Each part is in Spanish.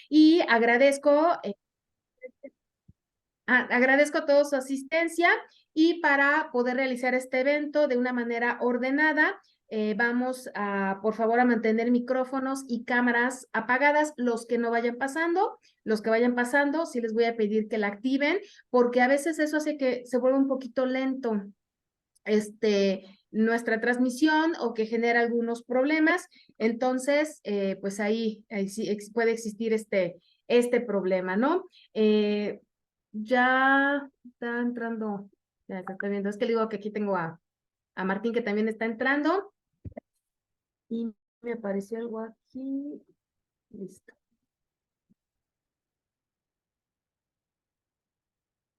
Y agradezco a todos su asistencia y para poder realizar este evento de una manera ordenada, vamos a, por favor, a mantener micrófonos y cámaras apagadas, los que no vayan pasando, los que vayan pasando, sí les voy a pedir que la activen, porque a veces eso hace que se vuelva un poquito lento nuestra transmisión o que genera algunos problemas. Entonces, pues ahí sí puede existir este problema, ¿no? Ya está entrando, ya está viendo, es que le digo que aquí tengo a Martín que también está entrando y me apareció algo aquí, listo.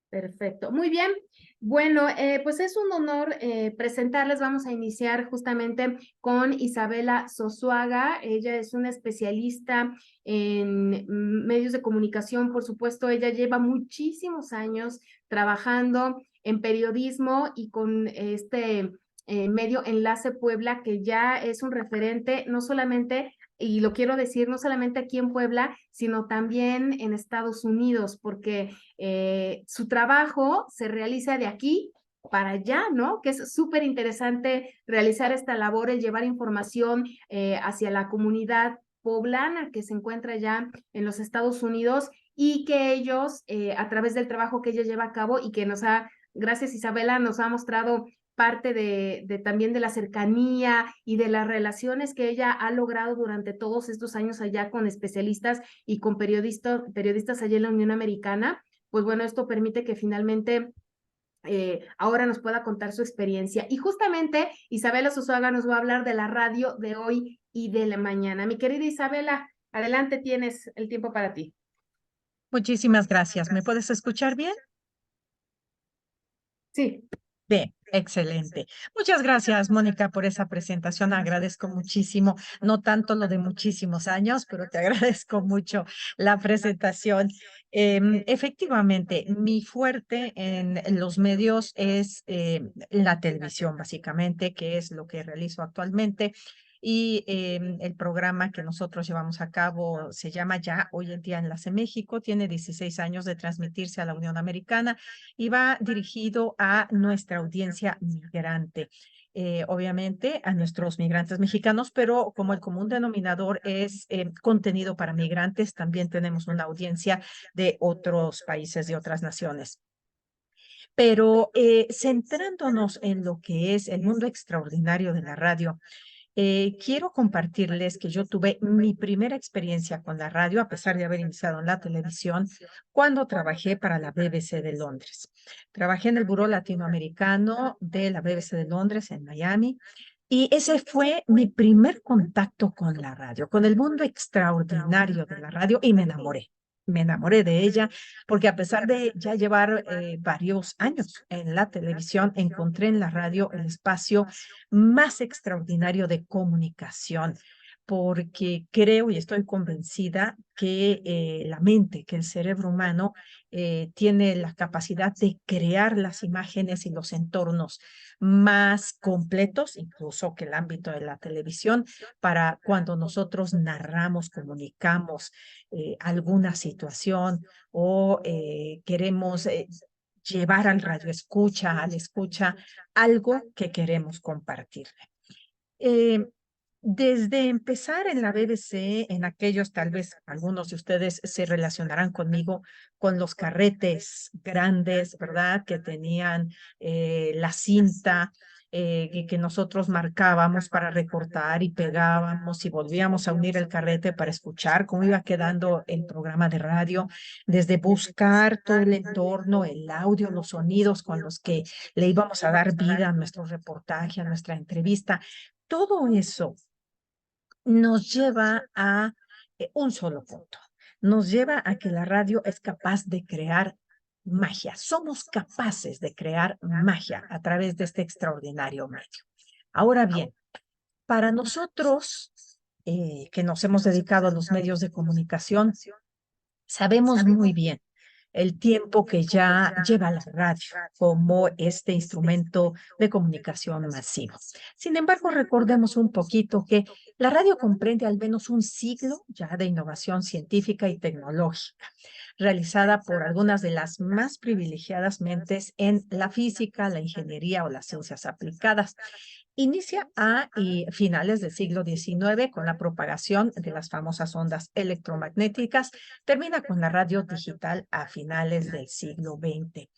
Perfecto, muy bien. Bueno, pues es un honor presentarles. Vamos a iniciar justamente con Isabela Sosuaga. Ella es una especialista en medios de comunicación, por supuesto. Ella lleva muchísimos años trabajando en periodismo y con medio Enlace Puebla, que ya es un referente no solamente y lo quiero decir, no solamente aquí en Puebla, sino también en Estados Unidos, porque su trabajo se realiza de aquí para allá, ¿no? Que es súper interesante realizar esta labor, el llevar información hacia la comunidad poblana que se encuentra ya en los Estados Unidos y que ellos, a través del trabajo que ella lleva a cabo y que gracias Isabela, nos ha mostrado parte también de la cercanía y de las relaciones que ella ha logrado durante todos estos años allá con especialistas y con periodistas allá en la Unión Americana, pues bueno, esto permite que finalmente ahora nos pueda contar su experiencia. Y justamente Isabela Sosuaga nos va a hablar de la radio de hoy y de la mañana. Mi querida Isabela, adelante, tienes el tiempo para ti. Muchísimas gracias. ¿Me puedes escuchar bien? Sí. Bien, excelente. Muchas gracias, Mónica, por esa presentación. Agradezco muchísimo, no tanto lo de muchísimos años, pero te agradezco mucho la presentación. Efectivamente, mi fuerte en los medios es la televisión, básicamente, que es lo que realizo actualmente. Y el programa que nosotros llevamos a cabo se llama ya hoy en día Enlace México, tiene 16 años de transmitirse a la Unión Americana y va dirigido a nuestra audiencia migrante. Obviamente a nuestros migrantes mexicanos, pero como el común denominador es contenido para migrantes, también tenemos una audiencia de otros países, de otras naciones. Pero centrándonos en lo que es el mundo extraordinario de la radio, quiero compartirles que yo tuve mi primera experiencia con la radio, a pesar de haber iniciado en la televisión, cuando trabajé para la BBC de Londres. Trabajé en el Buró Latinoamericano de la BBC de Londres en Miami. Y ese fue mi primer contacto con la radio, con el mundo extraordinario de la radio, y me enamoré. Me enamoré de ella porque a pesar de ya llevar varios años en la televisión, encontré en la radio el espacio más extraordinario de comunicación, porque creo y estoy convencida que la mente, que el cerebro humano tiene la capacidad de crear las imágenes y los entornos más completos, incluso que el ámbito de la televisión, para cuando nosotros narramos, comunicamos alguna situación o queremos llevar al escucha, algo que queremos compartirle. Eh, Desde empezar en la BBC, en aquellos, tal vez algunos de ustedes se relacionarán conmigo con los carretes grandes, ¿verdad? Que tenían la cinta y que nosotros marcábamos para recortar y pegábamos y volvíamos a unir el carrete para escuchar cómo iba quedando el programa de radio, desde buscar todo el entorno, el audio, los sonidos con los que le íbamos a dar vida a nuestro reportaje, a nuestra entrevista. Todo eso nos lleva a un solo punto. Nos lleva a que la radio es capaz de crear magia. Somos capaces de crear magia a través de este extraordinario medio. Ahora bien, para nosotros que nos hemos dedicado a los medios de comunicación, sabemos muy bien el tiempo que ya lleva la radio como este instrumento de comunicación masivo. Sin embargo, recordemos un poquito que la radio comprende al menos un siglo ya de innovación científica y tecnológica, realizada por algunas de las más privilegiadas mentes en la física, la ingeniería o las ciencias aplicadas. Inicia a finales del siglo XIX con la propagación de las famosas ondas electromagnéticas, termina con la radio digital a finales del siglo XX.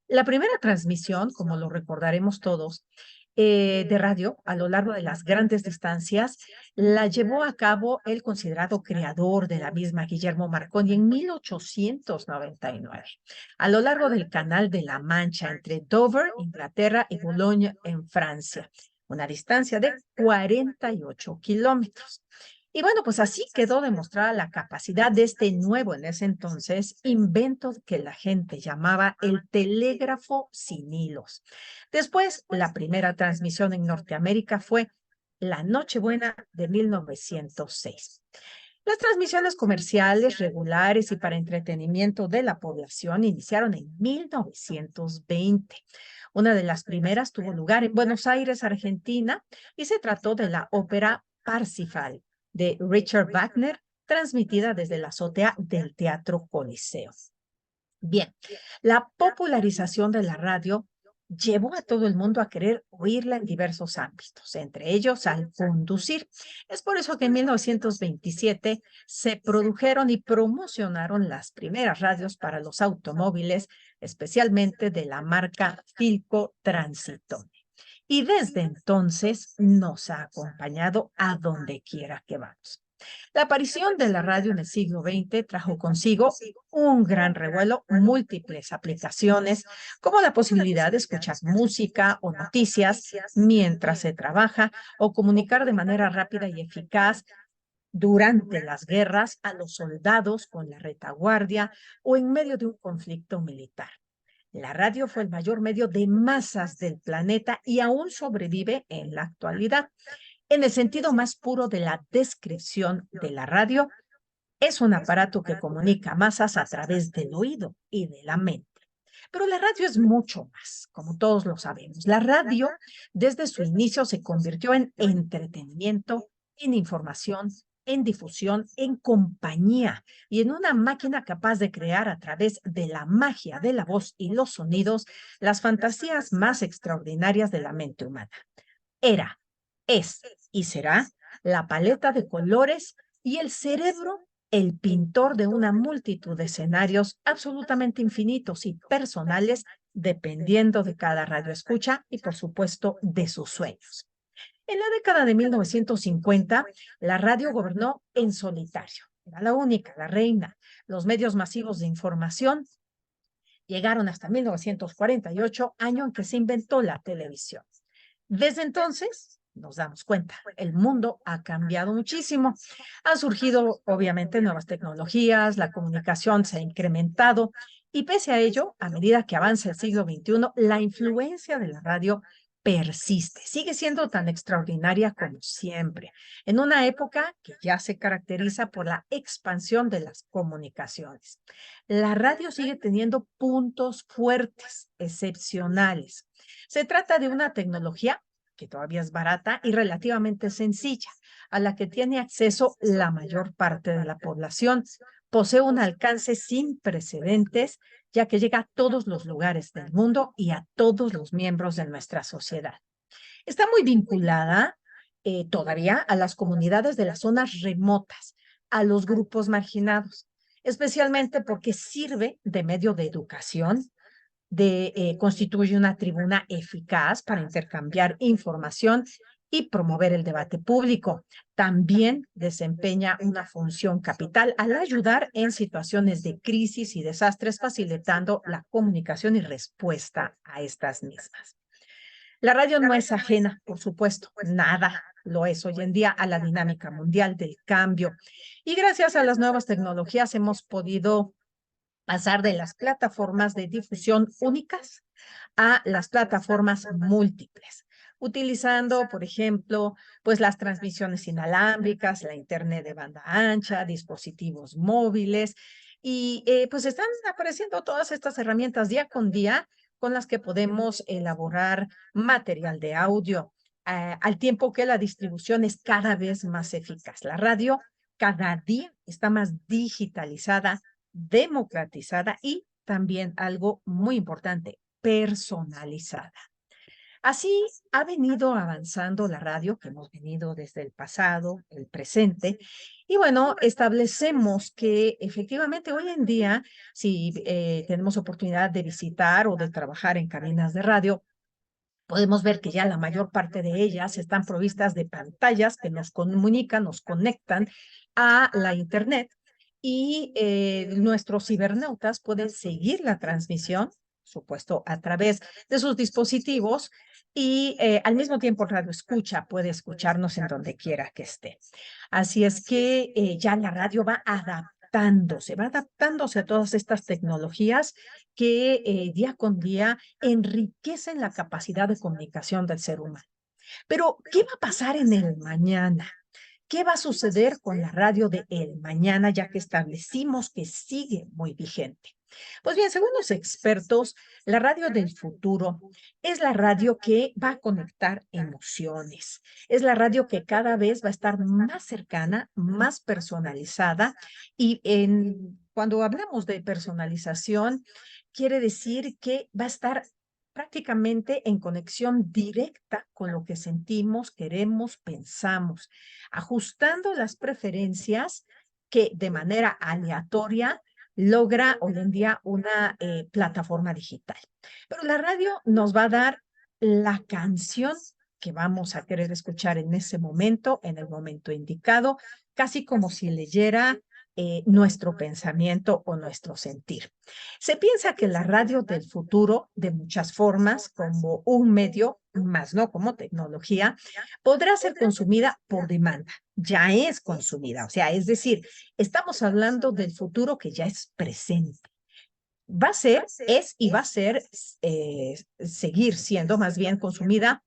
La primera transmisión, como lo recordaremos todos, de radio a lo largo de las grandes distancias, la llevó a cabo el considerado creador de la misma, Guillermo Marconi, en 1899, a lo largo del Canal de la Mancha, entre Dover, Inglaterra, y Boulogne, en Francia, una distancia de 48 kilómetros. Y bueno, pues así quedó demostrada la capacidad de este nuevo, en ese entonces, invento que la gente llamaba el telégrafo sin hilos. Después, la primera transmisión en Norteamérica fue la Nochebuena de 1906. Las transmisiones comerciales, regulares y para entretenimiento de la población iniciaron en 1920. Una de las primeras tuvo lugar en Buenos Aires, Argentina, y se trató de la ópera Parsifal de Richard Wagner, transmitida desde la azotea del Teatro Coliseo. Bien, la popularización de la radio llevó a todo el mundo a querer oírla en diversos ámbitos, entre ellos al conducir. Es por eso que en 1927 se produjeron y promocionaron las primeras radios para los automóviles, especialmente de la marca Philco Transitone. Y desde entonces nos ha acompañado a donde quiera que vamos. La aparición de la radio en el siglo XX trajo consigo un gran revuelo, múltiples aplicaciones, como la posibilidad de escuchar música o noticias mientras se trabaja o comunicar de manera rápida y eficaz durante las guerras a los soldados con la retaguardia o en medio de un conflicto militar. La radio fue el mayor medio de masas del planeta y aún sobrevive en la actualidad. En el sentido más puro de la descripción de la radio, es un aparato que comunica masas a través del oído y de la mente. Pero la radio es mucho más, como todos lo sabemos. La radio, desde su inicio, se convirtió en entretenimiento, en información, en difusión, en compañía y en una máquina capaz de crear a través de la magia de la voz y los sonidos las fantasías más extraordinarias de la mente humana. Era, es y será la paleta de colores y el cerebro el pintor de una multitud de escenarios absolutamente infinitos y personales, dependiendo de cada radioescucha y, por supuesto, de sus sueños. En la década de 1950, la radio gobernó en solitario. Era la única, la reina. Los medios masivos de información llegaron hasta 1948, año en que se inventó la televisión. Desde entonces, nos damos cuenta, el mundo ha cambiado muchísimo. Han surgido, obviamente, nuevas tecnologías, la comunicación se ha incrementado y pese a ello, a medida que avanza el siglo XXI, la influencia de la radio persiste, sigue siendo tan extraordinaria como siempre, en una época que ya se caracteriza por la expansión de las comunicaciones. La radio sigue teniendo puntos fuertes, excepcionales. Se trata de una tecnología que todavía es barata y relativamente sencilla, a la que tiene acceso la mayor parte de la población. Posee un alcance sin precedentes, ya que llega a todos los lugares del mundo y a todos los miembros de nuestra sociedad. Está muy vinculada todavía a las comunidades de las zonas remotas, a los grupos marginados, especialmente porque sirve de medio de educación, constituye una tribuna eficaz para intercambiar información y promover el debate público. También desempeña una función capital al ayudar en situaciones de crisis y desastres, facilitando la comunicación y respuesta a estas mismas. La radio no es ajena, por supuesto, nada lo es hoy en día a la dinámica mundial del cambio. Y gracias a las nuevas tecnologías hemos podido pasar de las plataformas de difusión únicas a las plataformas múltiples, utilizando, por ejemplo, pues las transmisiones inalámbricas, la internet de banda ancha, dispositivos móviles, Y pues están apareciendo todas estas herramientas día con día con las que podemos elaborar material de audio, al tiempo que la distribución es cada vez más eficaz. La radio cada día está más digitalizada, democratizada y también algo muy importante, personalizada. Así ha venido avanzando la radio, que hemos venido desde el pasado, el presente, y bueno, establecemos que efectivamente hoy en día, si tenemos oportunidad de visitar o de trabajar en cabinas de radio, podemos ver que ya la mayor parte de ellas están provistas de pantallas que nos comunican, nos conectan a la Internet y nuestros cibernautas pueden seguir la transmisión, supuesto, a través de sus dispositivos y al mismo tiempo Radio Escucha puede escucharnos en donde quiera que esté. Así es que ya la radio va adaptándose a todas estas tecnologías que día con día enriquecen la capacidad de comunicación del ser humano. Pero, ¿qué va a pasar en el mañana? ¿Qué va a suceder con la radio de el mañana, ya que establecimos que sigue muy vigente? Pues bien, según los expertos, la radio del futuro es la radio que va a conectar emociones, es la radio que cada vez va a estar más cercana, más personalizada y cuando hablamos de personalización, quiere decir que va a estar prácticamente en conexión directa con lo que sentimos, queremos, pensamos, ajustando las preferencias que de manera aleatoria logra hoy en día una plataforma digital. Pero la radio nos va a dar la canción que vamos a querer escuchar en el momento indicado, casi como si leyera nuestro pensamiento o nuestro sentir. Se piensa que la radio del futuro, de muchas formas, como un medio, más no como tecnología, podrá ser consumida por demanda. Ya es consumida, o sea, es decir, estamos hablando del futuro que ya es presente. Va a ser, es y va a ser, seguir siendo más bien consumida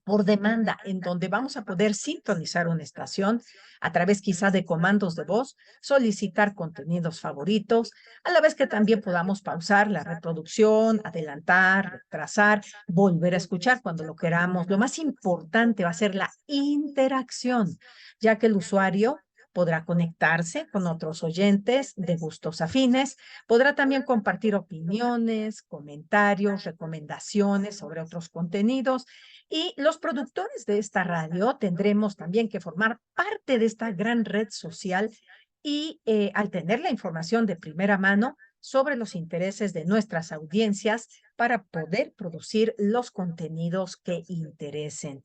por demanda, en donde vamos a poder sintonizar una estación a través quizá de comandos de voz, solicitar contenidos favoritos, a la vez que también podamos pausar la reproducción, adelantar, retrasar, volver a escuchar cuando lo queramos. Lo más importante va a ser la interacción, ya que el usuario podrá conectarse con otros oyentes de gustos afines, podrá también compartir opiniones, comentarios, recomendaciones sobre otros contenidos y los productores de esta radio tendremos también que formar parte de esta gran red social y al tener la información de primera mano sobre los intereses de nuestras audiencias para poder producir los contenidos que interesen.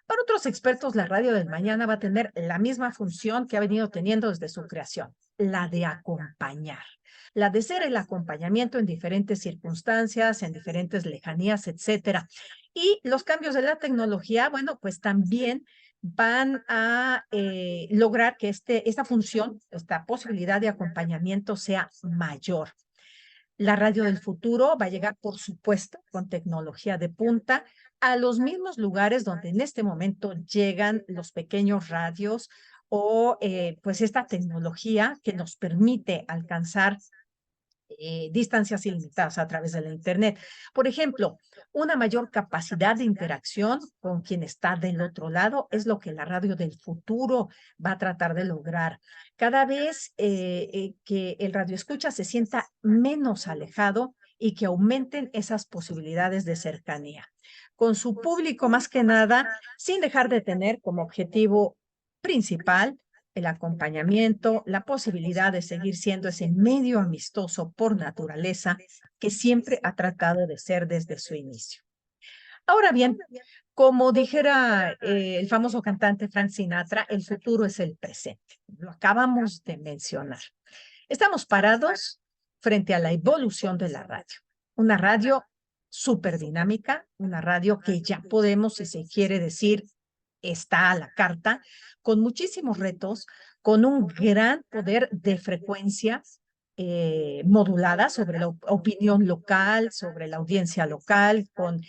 Para otros expertos, la radio del mañana va a tener la misma función que ha venido teniendo desde su creación, la de acompañar, la de ser el acompañamiento en diferentes circunstancias, en diferentes lejanías, etcétera. Y los cambios de la tecnología, bueno, pues también van a lograr que esta función, esta posibilidad de acompañamiento sea mayor. La radio del futuro va a llegar, por supuesto, con tecnología de punta a los mismos lugares donde en este momento llegan los pequeños radios o pues esta tecnología que nos permite alcanzar distancias ilimitadas a través de la Internet. Por ejemplo, una mayor capacidad de interacción con quien está del otro lado es lo que la radio del futuro va a tratar de lograr. Cada vez que el radio escucha se sienta menos alejado y que aumenten esas posibilidades de cercanía con su público más que nada, sin dejar de tener como objetivo principal el acompañamiento, la posibilidad de seguir siendo ese medio amistoso por naturaleza que siempre ha tratado de ser desde su inicio. Ahora bien, como dijera el famoso cantante Frank Sinatra, el futuro es el presente. Lo acabamos de mencionar. Estamos parados frente a la evolución de la radio. Una radio súper dinámica, una radio que ya podemos, si se quiere decir, está a la carta, con muchísimos retos, con un gran poder de frecuencia modulada sobre la opinión local, sobre la audiencia local, con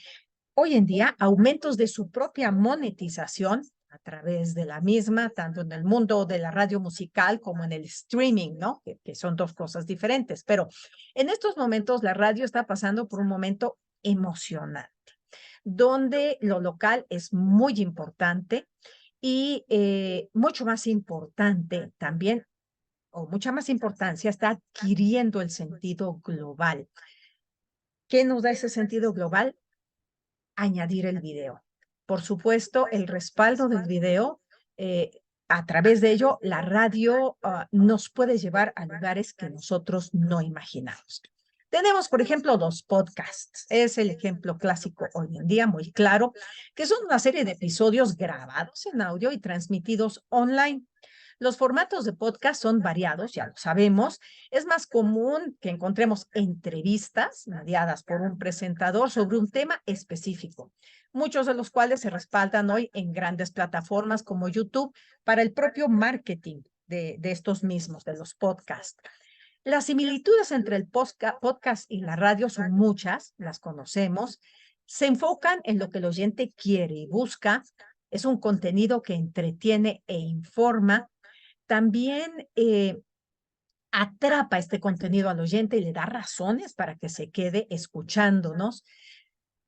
hoy en día aumentos de su propia monetización a través de la misma, tanto en el mundo de la radio musical como en el streaming, ¿no? Que son dos cosas diferentes. Pero en estos momentos la radio está pasando por un momento emocionante, donde lo local es muy importante y mucho más importante también, o mucha más importancia, está adquiriendo el sentido global. ¿Qué nos da ese sentido global? Añadir el video. Por supuesto, el respaldo del video, a través de ello, la radio nos puede llevar a lugares que nosotros no imaginamos. Tenemos, por ejemplo, dos podcasts. Es el ejemplo clásico hoy en día, muy claro, que son una serie de episodios grabados en audio y transmitidos online. Los formatos de podcast son variados, ya lo sabemos. Es más común que encontremos entrevistas mediadas por un presentador sobre un tema específico, muchos de los cuales se respaldan hoy en grandes plataformas como YouTube para el propio marketing de estos mismos, de los podcasts. Las similitudes entre el podcast y la radio son muchas, las conocemos. Se enfocan en lo que el oyente quiere y busca. Es un contenido que entretiene e informa. También atrapa este contenido al oyente y le da razones para que se quede escuchándonos.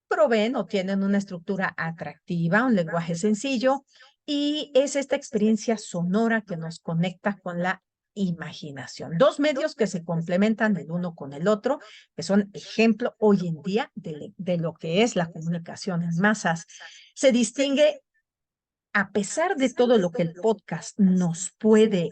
Proveen o tienen una estructura atractiva, un lenguaje sencillo, y es esta experiencia sonora que nos conecta con la imaginación. Dos medios que se complementan el uno con el otro, que son ejemplo hoy en día de lo que es la comunicación en masas. Se distingue, a pesar de todo lo que el podcast nos puede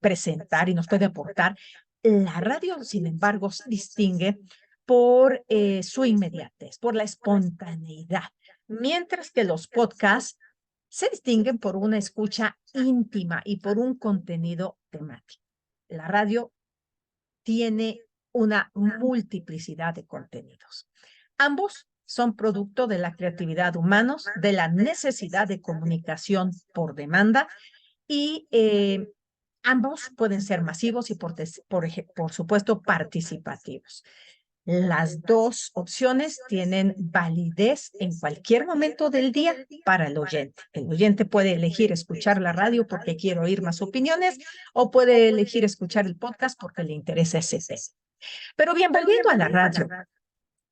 presentar y nos puede aportar, la radio, sin embargo, se distingue por su inmediatez, por la espontaneidad, mientras que los podcasts se distinguen por una escucha íntima y por un contenido temático. La radio tiene una multiplicidad de contenidos. Ambos son producto de la creatividad humana, de la necesidad de comunicación por demanda y ambos pueden ser masivos y por supuesto participativos. Las dos opciones tienen validez en cualquier momento del día para el oyente. El oyente puede elegir escuchar la radio porque quiere oír más opiniones o puede elegir escuchar el podcast porque le interesa ese tema. Pero bien, volviendo a la radio,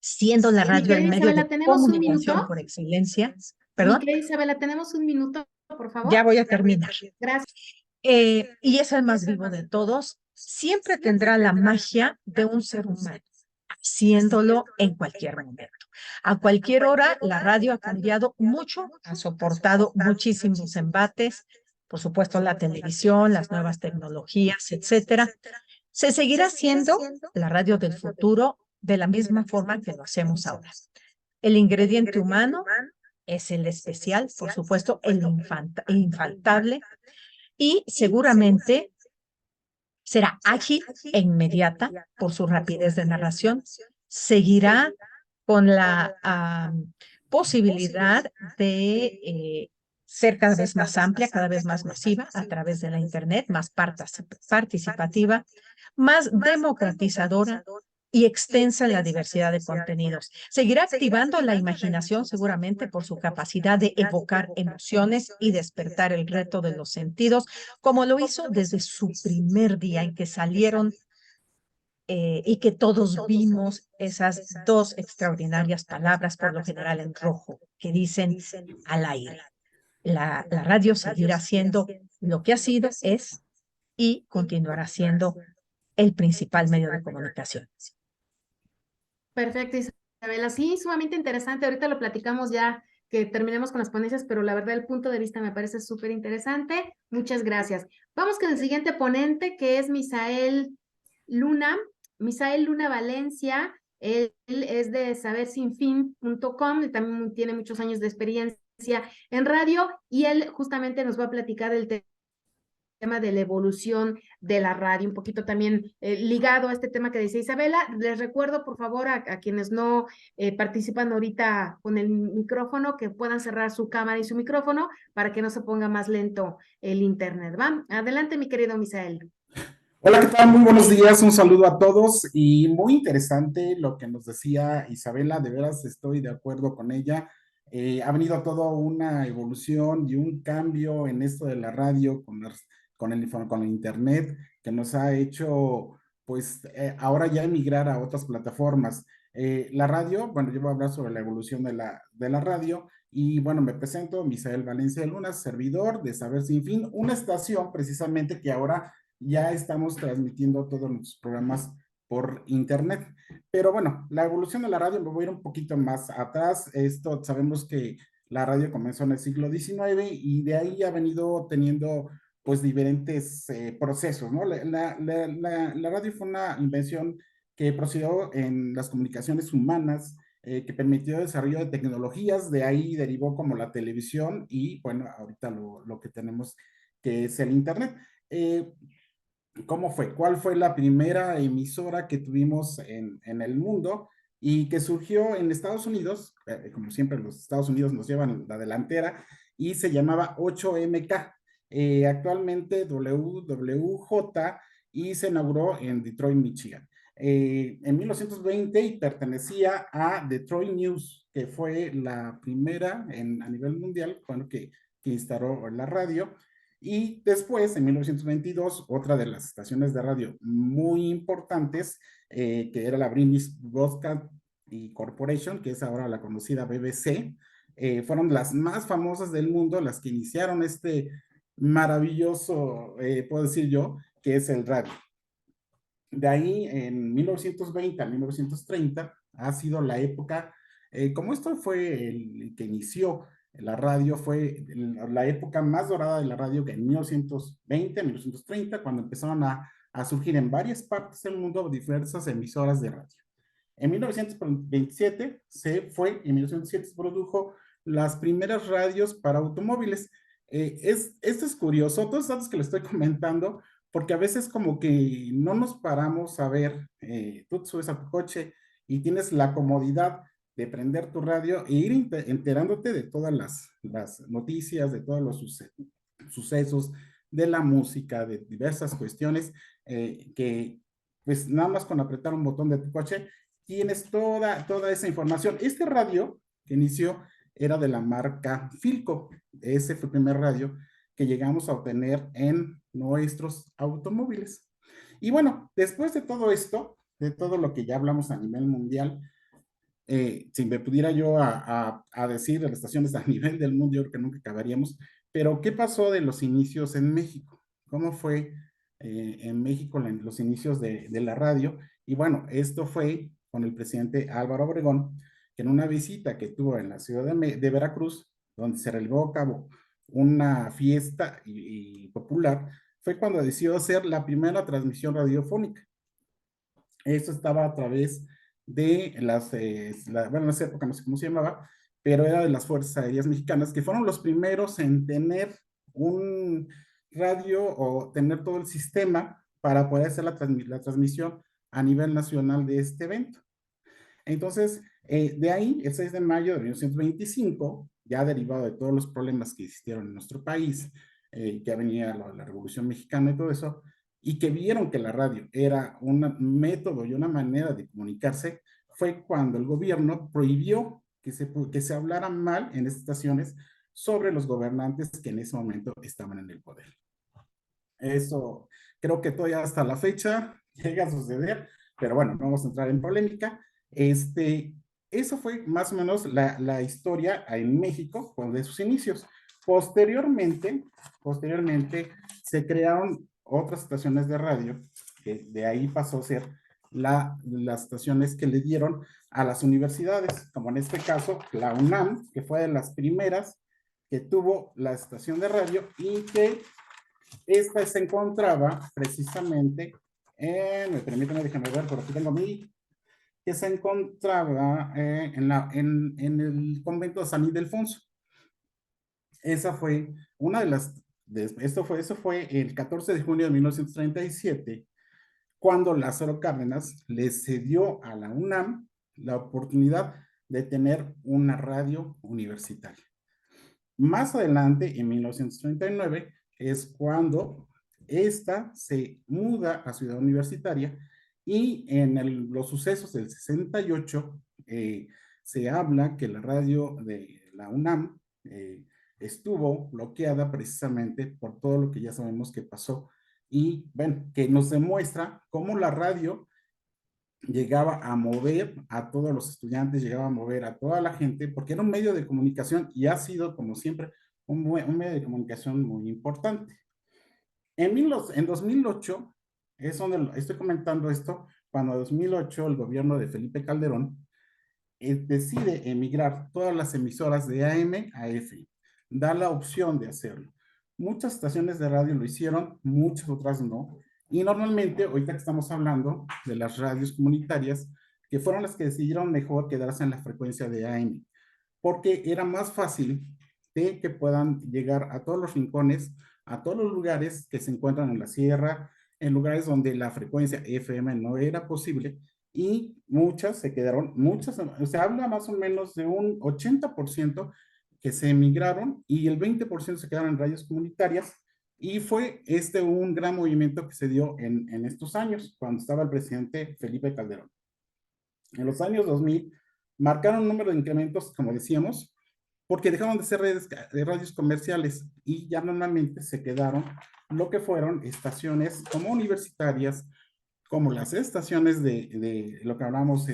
siendo la Mi radio el querida medio de Isabela, ¿tenemos un comunicación minuto? por excelencia, Mi perdón, querida Isabela, ¿tenemos un minuto, por ya favor? voy a terminar. Gracias. Y es el más vivo de todos, siempre tendrá la magia de un ser humano, haciéndolo en cualquier momento. A cualquier hora, la radio ha cambiado mucho, ha soportado muchísimos embates, por supuesto la televisión, las nuevas tecnologías, etcétera. Se seguirá haciendo la radio del futuro de la misma forma que lo hacemos ahora. El ingrediente humano es el especial, por supuesto, el infaltable, y seguramente será ágil e inmediata por su rapidez de narración. Seguirá con la posibilidad de ser cada vez más amplia, cada vez más masiva a través de la Internet, más participativa, más democratizadora y extensa en la diversidad de contenidos. Seguirá activando la imaginación seguramente por su capacidad de evocar emociones y despertar el reto de los sentidos, como lo hizo desde su primer día en que salieron y que todos vimos esas dos extraordinarias palabras, por lo general en rojo, que dicen al aire. La radio seguirá siendo lo que ha sido, es y continuará siendo el principal medio de comunicación. Perfecto, Isabela. Sí, sumamente interesante. Ahorita lo platicamos ya que terminemos con las ponencias, pero la verdad el punto de vista me parece súper interesante. Muchas gracias. Vamos con el siguiente ponente, que es Misael Luna. Misael Luna Valencia. Él es de sabersinfin.com y también tiene muchos años de experiencia en radio y él justamente nos va a platicar del tema de la evolución de la radio, un poquito también ligado a este tema que decía Isabela. Les recuerdo, por favor, a quienes no participan ahorita con el micrófono, que puedan cerrar su cámara y su micrófono para que no se ponga más lento el internet, ¿va? Adelante, mi querido Misael. Hola, ¿qué tal? Muy buenos días, un saludo a todos y muy interesante lo que nos decía Isabela, de veras estoy de acuerdo con ella. Ha venido toda una evolución y un cambio en esto de la radio con el internet que nos ha hecho, pues, ahora ya emigrar a otras plataformas. La radio, bueno, yo voy a hablar sobre la evolución de la radio y bueno, me presento, Misael Valencia Luna, servidor de Saber Sin Fin, una estación precisamente que ahora ya estamos transmitiendo todos nuestros programas por internet. Pero bueno, la evolución de la radio, me voy a ir un poquito más atrás. Esto sabemos que la radio comenzó en el siglo XIX y de ahí ha venido teniendo pues diferentes procesos, ¿no? La radio fue una invención que procedió en las comunicaciones humanas, que permitió el desarrollo de tecnologías, de ahí derivó como la televisión y bueno, ahorita lo que tenemos que es el Internet. ¿Cómo fue? ¿Cuál fue la primera emisora que tuvimos en el mundo y que surgió en Estados Unidos? Como siempre, los Estados Unidos nos llevan la delantera y se llamaba 8MK, actualmente WWJ, y se inauguró en Detroit, Michigan. En 1920 y pertenecía a Detroit News, que fue la primera a nivel mundial, bueno, que instaló la radio. Y después, en 1922, otra de las estaciones de radio muy importantes, que era la British Broadcast Corporation, que es ahora la conocida BBC, fueron las más famosas del mundo, las que iniciaron este maravilloso, puedo decir yo, que es el radio. De ahí, en 1920 a 1930, ha sido la época, como esto fue el que inició la radio, fue la época más dorada de la radio, que en 1920 a 1930, cuando empezaron a surgir en varias partes del mundo diversas emisoras de radio. En 1927 en 1907 se produjo las primeras radios para automóviles. Esto es curioso, todos los datos que les estoy comentando, porque a veces como que no nos paramos a ver, tú te subes a tu coche y tienes la comodidad de prender tu radio e ir enterándote de todas las noticias, de todos los sucesos, de la música, de diversas cuestiones, que pues nada más con apretar un botón de tu coche tienes toda esa información. Este radio que inició era de la marca Philco. Ese fue el primer radio que llegamos a obtener en nuestros automóviles. Y bueno, después de todo esto, de todo lo que ya hablamos a nivel mundial, si me pudiera yo a decir de las estaciones a nivel del mundo, yo creo que nunca acabaríamos, pero ¿qué pasó de los inicios en México? ¿Cómo fue en México los inicios de la radio? Y bueno, esto fue con el presidente Álvaro Obregón, que en una visita que tuvo en la ciudad de Veracruz, donde se llevó a cabo una fiesta y popular, fue cuando decidió hacer la primera transmisión radiofónica. Esto estaba a través de bueno, en esa época no sé cómo se llamaba, pero era de las Fuerzas Aéreas Mexicanas, que fueron los primeros en tener un radio o tener todo el sistema para poder hacer la transmisión a nivel nacional de este evento. Entonces, de ahí, el 6 de mayo de 1925, ya derivado de todos los problemas que existieron en nuestro país, que venía la Revolución Mexicana y todo eso, y que vieron que la radio era un método y una manera de comunicarse, fue cuando el gobierno prohibió que se hablara mal en estas estaciones sobre los gobernantes que en ese momento estaban en el poder. Eso creo que todavía hasta la fecha llega a suceder, pero bueno, no vamos a entrar en polémica. Eso fue más o menos la historia en México de sus inicios. Posteriormente se crearon otras estaciones de radio, que de ahí pasó a ser las estaciones que le dieron a las universidades, como en este caso la UNAM, que fue de las primeras que tuvo la estación de radio y que esta se encontraba precisamente permítanme, déjenme ver, por aquí tengo que se encontraba en el convento de San Ildefonso. Esa fue una de las, eso fue el 14 de junio de 1937, cuando Lázaro Cárdenas le cedió a la UNAM la oportunidad de tener una radio universitaria. Más adelante, en 1939, es cuando esta se muda a Ciudad Universitaria y en los sucesos del 68 se habla que la radio de la UNAM estuvo bloqueada precisamente por todo lo que ya sabemos que pasó y, bueno, que nos demuestra cómo la radio llegaba a mover a todos los estudiantes, llegaba a mover a toda la gente, porque era un medio de comunicación y ha sido, como siempre, un medio de comunicación muy importante. En 2008, es donde estoy comentando esto, cuando en 2008 el gobierno de Felipe Calderón decide emigrar todas las emisoras de AM a FM, da la opción de hacerlo. Muchas estaciones de radio lo hicieron, muchas otras no, y normalmente, ahorita que estamos hablando de las radios comunitarias, que fueron las que decidieron mejor quedarse en la frecuencia de AM, porque era más fácil de que puedan llegar a todos los rincones, a todos los lugares que se encuentran en la sierra, en lugares donde la frecuencia FM no era posible, y muchas se quedaron, muchas, se habla más o menos de un 80% que se emigraron y el 20% se quedaron en radios comunitarias, y fue un gran movimiento que se dio en estos años, cuando estaba el presidente Felipe Calderón. En los años 2000 marcaron un número de incrementos, como decíamos, porque dejaron de ser radios comerciales y ya normalmente se quedaron lo que fueron estaciones como universitarias, como las estaciones de lo que hablamos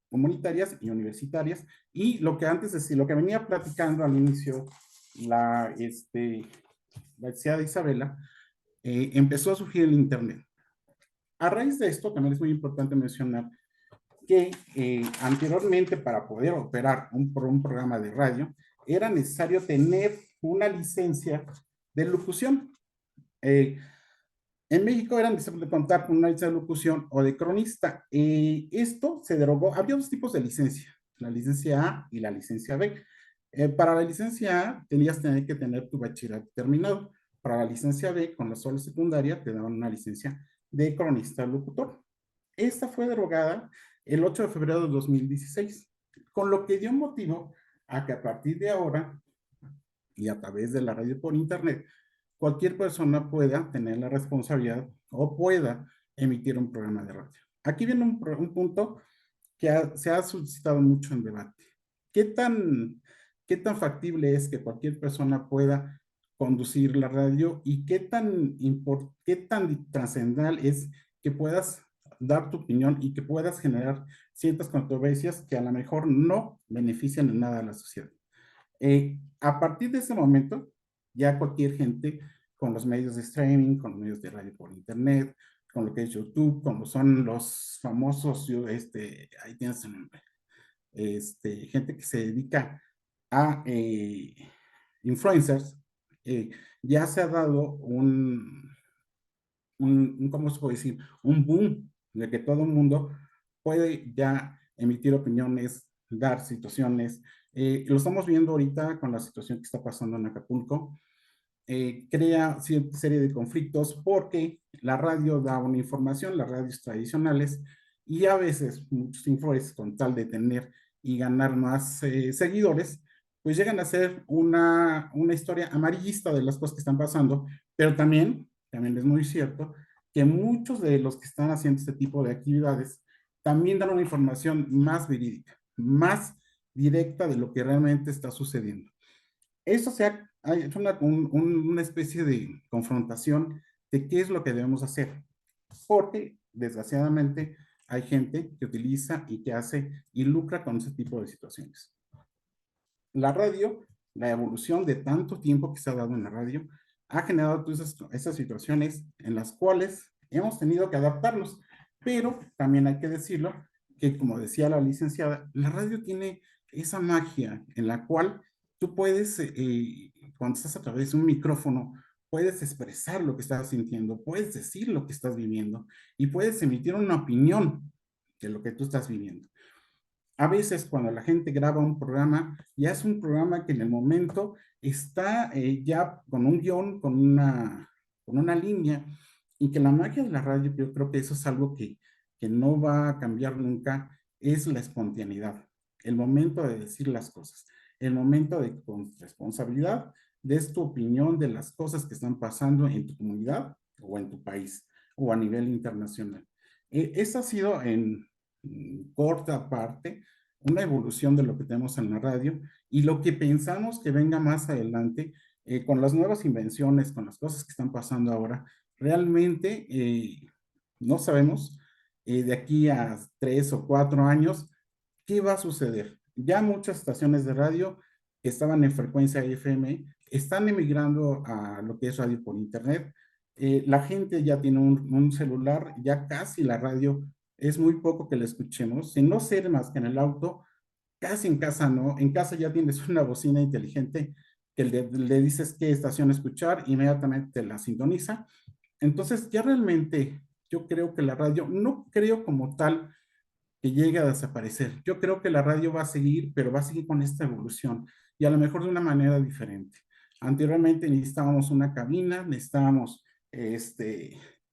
comunitarias y universitarias, y lo que antes decía, lo que venía platicando al inicio la decía de Isabela, empezó a surgir el Internet. A raíz de esto, también es muy importante mencionar que anteriormente, para poder operar un programa de radio, era necesario tener una licencia de locución. En México eran necesarios de contar con una licencia de locución o de cronista. Esto se derogó. Había dos tipos de licencia, la licencia A y la licencia B. Para la licencia A tenías que tener tu bachillerato terminado. Para la licencia B, con la sola secundaria, te daban una licencia de cronista locutor. Esta fue derogada el 8 de febrero de 2016, con lo que dio motivo a que a partir de ahora y a través de la radio por internet, cualquier persona pueda tener la responsabilidad o pueda emitir un programa de radio. Aquí viene un punto que se ha suscitado mucho en debate. ¿Qué tan factible es que cualquier persona pueda conducir la radio y qué tan trascendental es que puedas dar tu opinión y que puedas generar ciertas controversias que a lo mejor no benefician en nada a la sociedad? A partir de ese momento, ya cualquier gente con los medios de streaming, con los medios de radio por internet, con lo que es YouTube, como son los famosos, ahí tienes el nombre, gente que se dedica a influencers, ya se ha dado ¿cómo se puede decir? Un boom de que todo el mundo puede ya emitir opiniones, dar situaciones. Lo estamos viendo ahorita con la situación que está pasando en Acapulco. Crea cierta serie de conflictos porque la radio da una información, las radios tradicionales, y a veces muchos influencers, con tal de tener y ganar más seguidores, pues llegan a ser una historia amarillista de las cosas que están pasando, pero también es muy cierto que muchos de los que están haciendo este tipo de actividades también dan una información más verídica, más directa de lo que realmente está sucediendo. Eso se ha hecho una especie de confrontación de qué es lo que debemos hacer, porque desgraciadamente hay gente que utiliza y que hace y lucra con ese tipo de situaciones. La radio, la evolución de tanto tiempo que se ha dado en la radio, ha generado todas esas situaciones en las cuales hemos tenido que adaptarnos, pero también hay que decirlo que, como decía la licenciada, la radio tiene esa magia en la cual tú puedes, cuando estás a través de un micrófono, puedes expresar lo que estás sintiendo, puedes decir lo que estás viviendo y puedes emitir una opinión de lo que tú estás viviendo. A veces cuando la gente graba un programa, ya es un programa que en el momento está ya con un guión, con una línea, y que la magia de la radio, yo creo que eso es algo que no va a cambiar nunca, es la espontaneidad, el momento de decir las cosas, el momento de con responsabilidad des tu opinión de las cosas que están pasando en tu comunidad o en tu país o a nivel internacional. Eso ha sido en corta parte una evolución de lo que tenemos en la radio y lo que pensamos que venga más adelante con las nuevas invenciones, con las cosas que están pasando ahora. Realmente no sabemos de aquí a 3 o 4 años qué va a suceder. Ya muchas estaciones de radio que estaban en frecuencia FM están emigrando a lo que es radio por internet. La gente ya tiene un celular, ya casi la radio es muy poco que la escuchemos, sin no ser más que en el auto, casi en casa no, en casa ya tienes una bocina inteligente que le dices qué estación escuchar, inmediatamente te la sintoniza. Entonces ya realmente yo creo que la radio, no creo como tal que llegue a desaparecer. Yo creo que la radio va a seguir, pero va a seguir con esta evolución y a lo mejor de una manera diferente. Anteriormente necesitábamos una cabina, necesitábamos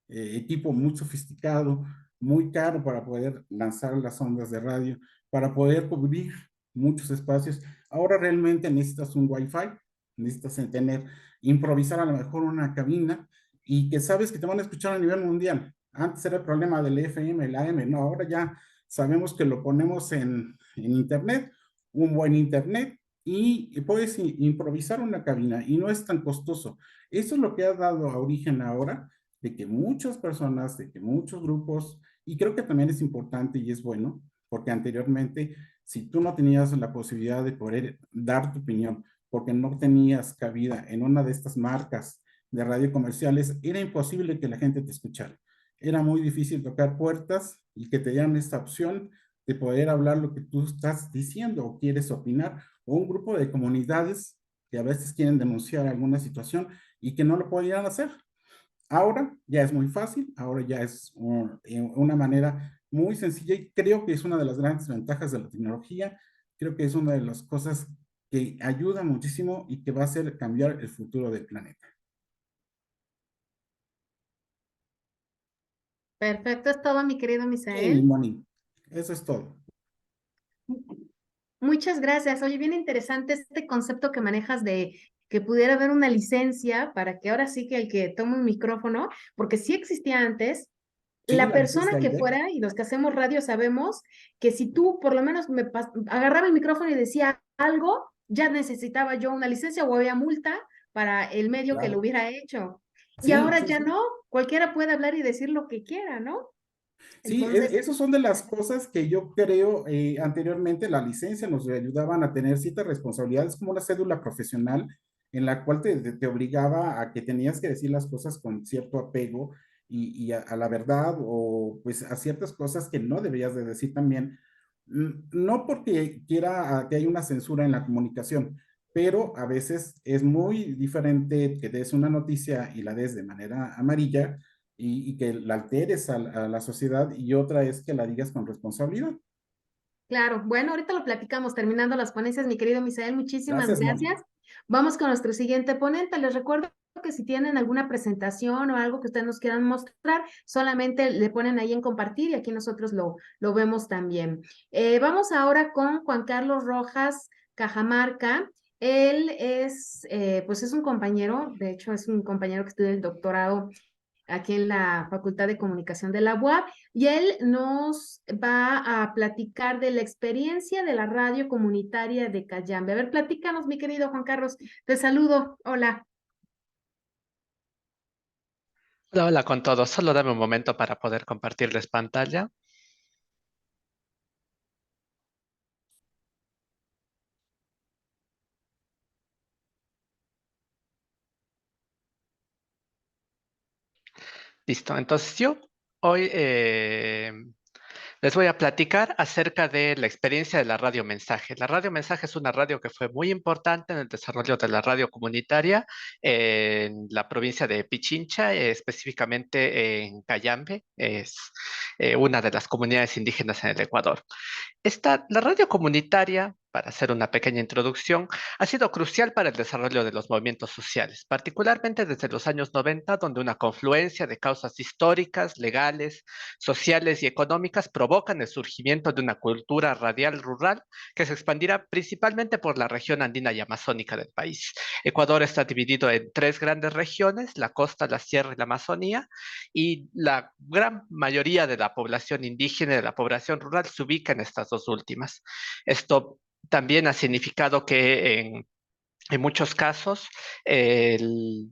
equipo muy sofisticado, muy caro para poder lanzar las ondas de radio, para poder cubrir muchos espacios. Ahora realmente necesitas un Wi-Fi, necesitas tener, improvisar a lo mejor una cabina y que sabes que te van a escuchar a nivel mundial. Antes era el problema del FM, el AM, no, ahora ya sabemos que lo ponemos en internet, un buen internet, y puedes improvisar una cabina y no es tan costoso. Eso es lo que ha dado origen ahora de que muchas personas, de que muchos grupos, y creo que también es importante y es bueno, porque anteriormente, si tú no tenías la posibilidad de poder dar tu opinión, porque no tenías cabida en una de estas marcas de radio comerciales, era imposible que la gente te escuchara. Era muy difícil tocar puertas y que te dieran esta opción de poder hablar lo que tú estás diciendo o quieres opinar, o un grupo de comunidades que a veces quieren denunciar alguna situación y que no lo podían hacer. Ahora ya es muy fácil, ahora ya es una manera muy sencilla y creo que es una de las grandes ventajas de la tecnología, creo que es una de las cosas que ayuda muchísimo y que va a hacer cambiar el futuro del planeta. Perfecto, es todo, mi querido Sí, Misael. Moni, eso es todo. Muchas gracias. Oye, bien interesante este concepto que manejas de que pudiera haber una licencia para que ahora sí que el que tome un micrófono, porque sí existía antes, Sí, la la licencia persona que IDEC. fuera, y los que hacemos radio sabemos que si tú por lo menos agarraba el micrófono y decía algo, ya necesitaba yo una licencia o había multa para el medio que lo Claro. hubiera hecho. Y Sí, ahora sí, ya sí. no, cualquiera puede hablar y decir lo que quiera, ¿no? Sí, Entonces, esas son de las cosas que yo creo anteriormente la licencia nos ayudaban a tener ciertas responsabilidades como una cédula profesional en la cual te obligaba a que tenías que decir las cosas con cierto apego y a la verdad o pues a ciertas cosas que no deberías de decir también. No porque quiera que haya una censura en la comunicación, pero a veces es muy diferente que des una noticia y la des de manera amarilla y que la alteres a la sociedad y otra es que la digas con responsabilidad. claro, bueno, ahorita lo platicamos terminando las ponencias, mi querido Misael, muchísimas Gracias, Moni. gracias. Vamos con nuestro siguiente ponente. Les recuerdo que si tienen alguna presentación o algo que ustedes nos quieran mostrar, solamente le ponen ahí en compartir y aquí nosotros lo vemos también. Vamos ahora con Juan Carlos Rojas Cajamarca. Él es, pues es un compañero, de hecho es un compañero que estudia el doctorado aquí en la Facultad de Comunicación de la UAP, y él nos va a platicar de la experiencia de la radio comunitaria de Cayambe. A ver, platícanos, mi querido Juan Carlos. Te saludo. Hola. Hola, hola con todos. Solo dame un momento para poder compartirles pantalla. Listo. Entonces yo hoy les voy a platicar acerca de la experiencia de la radio mensaje. La radio mensaje es una radio que fue muy importante en el desarrollo de la radio comunitaria en la provincia de Pichincha, específicamente en Cayambe. Es una de las comunidades indígenas en el Ecuador. La radio comunitaria para hacer una pequeña introducción, ha sido crucial para el desarrollo de los movimientos sociales, particularmente desde los años 90, donde una confluencia de causas históricas, legales, sociales y económicas provocan el surgimiento de una cultura radial rural que se expandirá principalmente por la región andina y amazónica del país. Ecuador está dividido en 3 grandes regiones: la costa, la sierra y la Amazonía, y la gran mayoría de la población indígena y de la población rural se ubica en estas 2 últimas. Esto también ha significado que en muchos casos el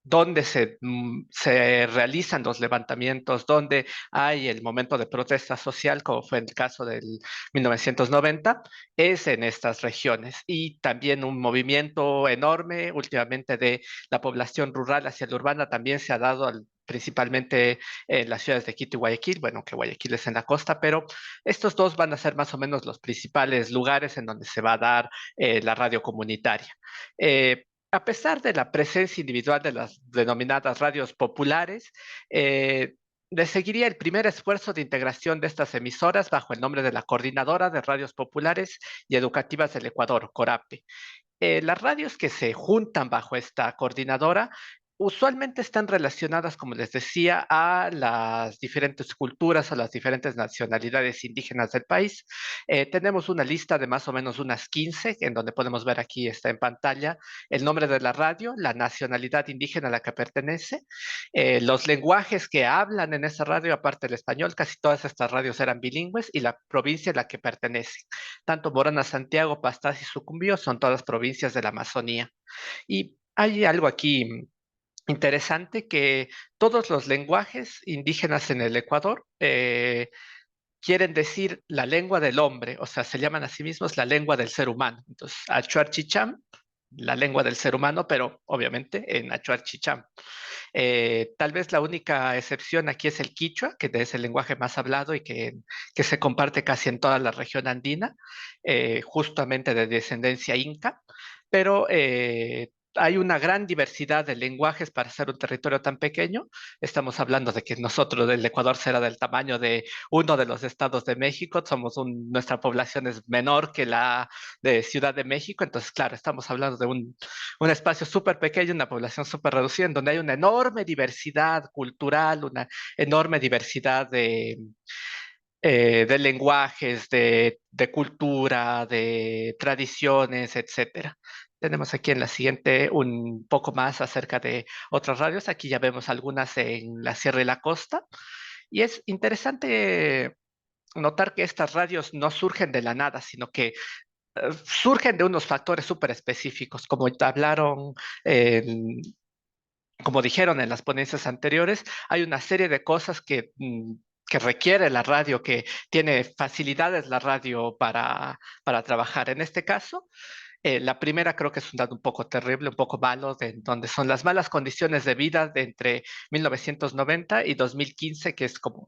donde se realizan los levantamientos, donde hay el momento de protesta social, como fue el caso del 1990, es en estas regiones. Y también un movimiento enorme últimamente de la población rural hacia la urbana también se ha dado principalmente en las ciudades de Quito y Guayaquil, bueno, que Guayaquil es en la costa, pero estos dos van a ser más o menos los principales lugares en donde se va a dar la radio comunitaria. A pesar de la presencia individual de las denominadas radios populares, le seguiría el primer esfuerzo de integración de estas emisoras bajo el nombre de la Coordinadora de Radios Populares y Educativas del Ecuador, CORAPE. Las radios que se juntan bajo esta coordinadora usualmente están relacionadas, como les decía, a las diferentes culturas, a las diferentes nacionalidades indígenas del país. Tenemos una lista de más o menos unas 15, en donde podemos ver aquí, está en pantalla, el nombre de la radio, la nacionalidad indígena a la que pertenece, los lenguajes que hablan en esa radio, aparte del español. Casi todas estas radios eran bilingües, y la provincia a la que pertenece. Tanto Morona, Santiago, Pastaza y Sucumbíos son todas provincias de la Amazonía. Y hay algo aquí interesante, que todos los lenguajes indígenas en el Ecuador quieren decir la lengua del hombre, o sea, se llaman a sí mismos la lengua del ser humano. Entonces, Achuar Chicham, la lengua del ser humano, pero obviamente en Achuar Chicham. Tal vez la única excepción aquí es el quichua, que es el lenguaje más hablado y que se comparte casi en toda la región andina, justamente de descendencia inca, pero hay una gran diversidad de lenguajes para ser un territorio tan pequeño. Estamos hablando de que nosotros, el Ecuador, será del tamaño de uno de los estados de México. Nuestra población es menor que la de Ciudad de México. Entonces, claro, estamos hablando de un espacio súper pequeño, una población súper reducida, en donde hay una enorme diversidad cultural, una enorme diversidad de lenguajes, de cultura, de tradiciones, etcétera. Tenemos aquí en la siguiente un poco más acerca de otras radios. Aquí ya vemos algunas en la Sierra y la Costa. Y es interesante notar que estas radios no surgen de la nada, sino que surgen de unos factores súper específicos, como hablaron, como dijeron en las ponencias anteriores. Hay una serie de cosas que requiere la radio, que tiene facilidades la radio para trabajar. En este caso, la primera creo que es un dato un poco terrible, un poco malo, donde son las malas condiciones de vida de entre 1990 y 2015, que es como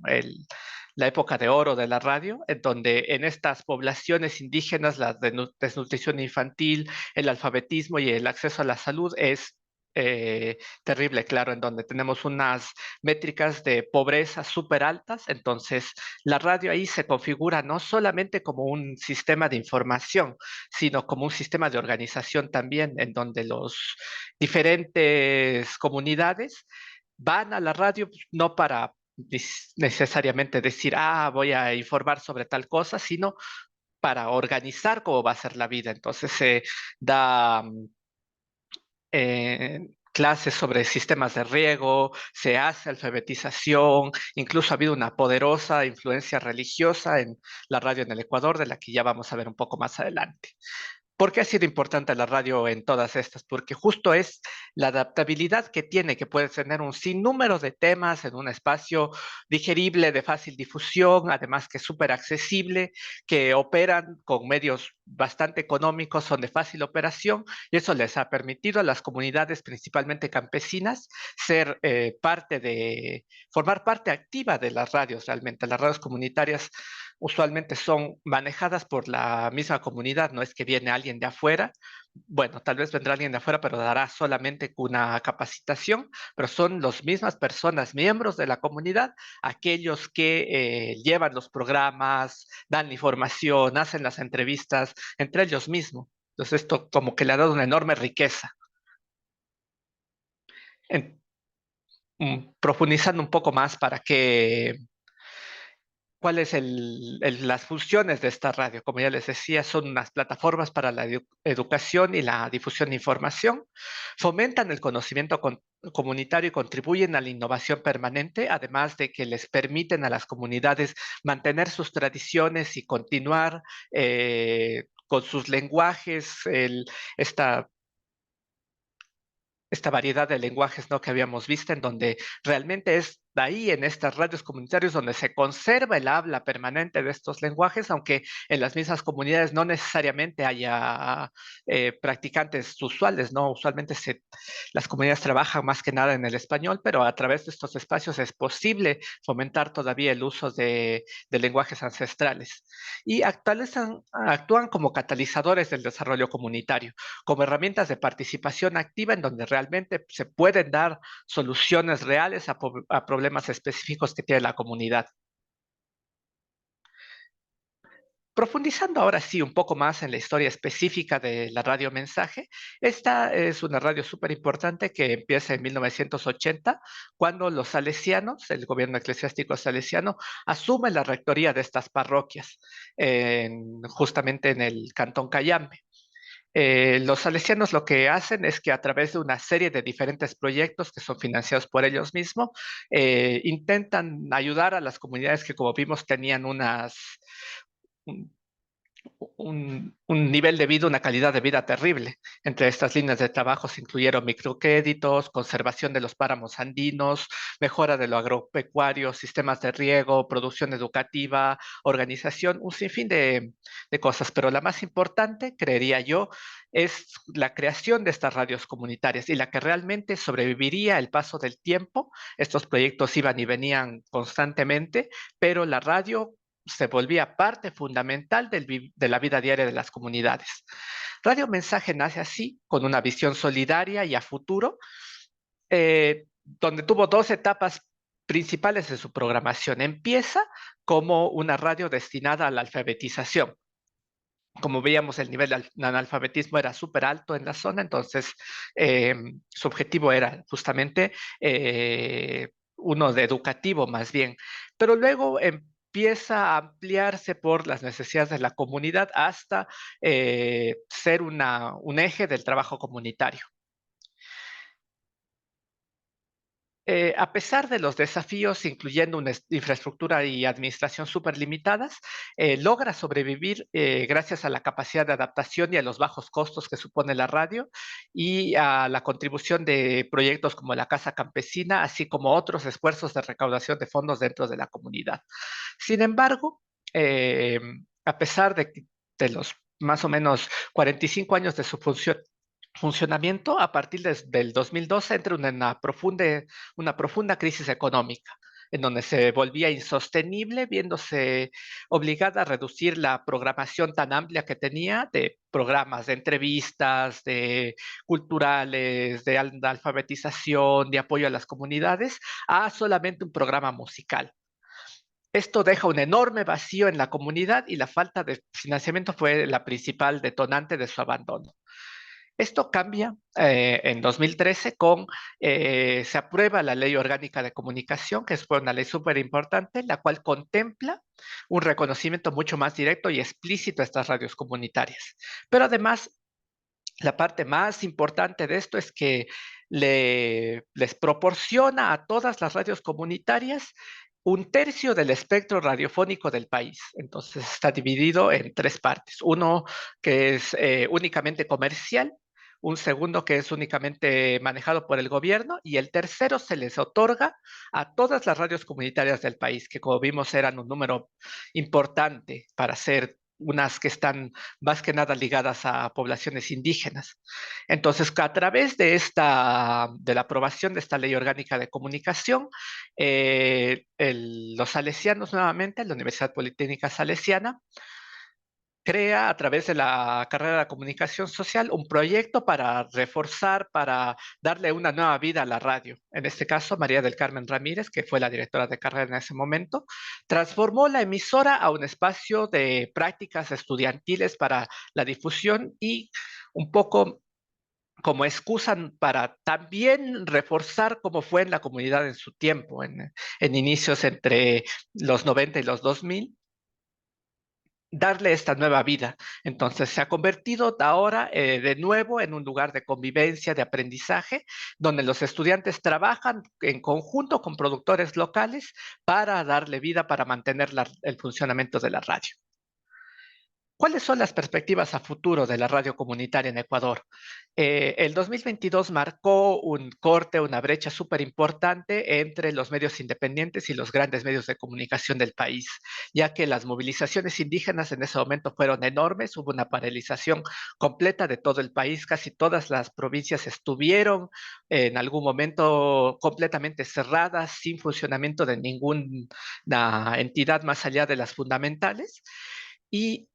la época de oro de la radio, en donde en estas poblaciones indígenas la desnutrición infantil, el alfabetismo y el acceso a la salud es terrible, claro, en donde tenemos unas métricas de pobreza súper altas. Entonces, la radio ahí se configura no solamente como un sistema de información, sino como un sistema de organización también, en donde los diferentes comunidades van a la radio no para necesariamente decir, voy a informar sobre tal cosa, sino para organizar cómo va a ser la vida. Entonces se da clases sobre sistemas de riego, se hace alfabetización. Incluso ha habido una poderosa influencia religiosa en la radio en el Ecuador, de la que ya vamos a ver un poco más adelante. ¿Por qué ha sido importante la radio en todas estas? Porque justo es la adaptabilidad que tiene, que puede tener un sinnúmero de temas en un espacio digerible, de fácil difusión, además que es súper accesible, que operan con medios bastante económicos, son de fácil operación, y eso les ha permitido a las comunidades, principalmente campesinas, formar parte activa de las radios realmente. Las radios comunitarias usualmente son manejadas por la misma comunidad, no es que viene alguien de afuera. Bueno, tal vez vendrá alguien de afuera, pero dará solamente una capacitación, pero son las mismas personas, miembros de la comunidad, aquellos que llevan los programas, dan la información, hacen las entrevistas entre ellos mismos. Entonces esto como que le ha dado una enorme riqueza. En- profundizando un poco más para que cuáles las funciones de esta radio. Como ya les decía, son unas plataformas para la educación y la difusión de información, fomentan el conocimiento comunitario y contribuyen a la innovación permanente, además de que les permiten a las comunidades mantener sus tradiciones y continuar con sus lenguajes, esta esta variedad de lenguajes, ¿no?, que habíamos visto, en donde realmente es de ahí, en estas radios comunitarias, donde se conserva el habla permanente de estos lenguajes, aunque en las mismas comunidades no necesariamente haya practicantes usuales, ¿no? Usualmente las comunidades trabajan más que nada en el español, pero a través de estos espacios es posible fomentar todavía el uso de lenguajes ancestrales. Y actúan como catalizadores del desarrollo comunitario, como herramientas de participación activa en donde realmente se pueden dar soluciones reales a problemas específicos que tiene la comunidad. Profundizando ahora sí un poco más en la historia específica de la radio mensaje, esta es una radio súper importante que empieza en 1980, cuando los salesianos, el gobierno eclesiástico salesiano, asume la rectoría de estas parroquias, justamente en el Cantón Cayambe. Los salesianos lo que hacen es que a través de una serie de diferentes proyectos que son financiados por ellos mismos, intentan ayudar a las comunidades que, como vimos, tenían un, un nivel de vida, una calidad de vida terrible. Entre estas líneas de trabajo se incluyeron microcréditos, conservación de los páramos andinos, mejora de lo agropecuario, sistemas de riego, producción educativa, organización, un sinfín de cosas. Pero la más importante, creería yo, es la creación de estas radios comunitarias y la que realmente sobreviviría el paso del tiempo. Estos proyectos iban y venían constantemente, pero la radio se volvía parte fundamental de la vida diaria de las comunidades. Radio Mensaje nace así, con una visión solidaria y a futuro, donde tuvo dos etapas principales de su programación. Empieza como una radio destinada a la alfabetización. Como veíamos, el nivel de analfabetismo era súper alto en la zona, entonces su objetivo era justamente uno de educativo más bien. Pero luego empieza a ampliarse por las necesidades de la comunidad hasta ser un eje del trabajo comunitario. A pesar de los desafíos, incluyendo una infraestructura y administración súper limitadas, logra sobrevivir gracias a la capacidad de adaptación y a los bajos costos que supone la radio y a la contribución de proyectos como la Casa Campesina, así como otros esfuerzos de recaudación de fondos dentro de la comunidad. Sin embargo, eh, a pesar de los más o menos 45 años de su funcionamiento, a partir del 2012 entra una profunda crisis económica, en donde se volvía insostenible, viéndose obligada a reducir la programación tan amplia que tenía de programas, de entrevistas, de culturales, de alfabetización, de apoyo a las comunidades, a solamente un programa musical. Esto deja un enorme vacío en la comunidad y la falta de financiamiento fue la principal detonante de su abandono. Esto cambia en 2013 se aprueba la Ley Orgánica de Comunicación, que fue una ley súper importante, la cual contempla un reconocimiento mucho más directo y explícito a estas radios comunitarias. Pero además, la parte más importante de esto es que les proporciona a todas las radios comunitarias un tercio del espectro radiofónico del país. Entonces está dividido en tres partes. Uno que es únicamente comercial, un segundo que es únicamente manejado por el gobierno y el tercero se les otorga a todas las radios comunitarias del país, que como vimos eran un número importante para ser unas que están más que nada ligadas a poblaciones indígenas. Entonces, a través de de la aprobación de esta ley orgánica de comunicación, los salesianos nuevamente, la Universidad Politécnica Salesiana, crea a través de la carrera de comunicación social un proyecto para reforzar, para darle una nueva vida a la radio. En este caso, María del Carmen Ramírez, que fue la directora de carrera en ese momento, transformó la emisora a un espacio de prácticas estudiantiles para la difusión y un poco como excusa para también reforzar cómo fue en la comunidad en su tiempo, en inicios entre los 90 y los 2000, darle esta nueva vida. Entonces se ha convertido ahora de nuevo en un lugar de convivencia, de aprendizaje, donde los estudiantes trabajan en conjunto con productores locales para darle vida, para mantener el funcionamiento de la radio. ¿Cuáles son las perspectivas a futuro de la radio comunitaria en Ecuador? El 2022 marcó un corte, una brecha súper importante entre los medios independientes y los grandes medios de comunicación del país, ya que las movilizaciones indígenas en ese momento fueron enormes, hubo una paralización completa de todo el país, casi todas las provincias estuvieron en algún momento completamente cerradas, sin funcionamiento de ninguna entidad más allá de las fundamentales. Y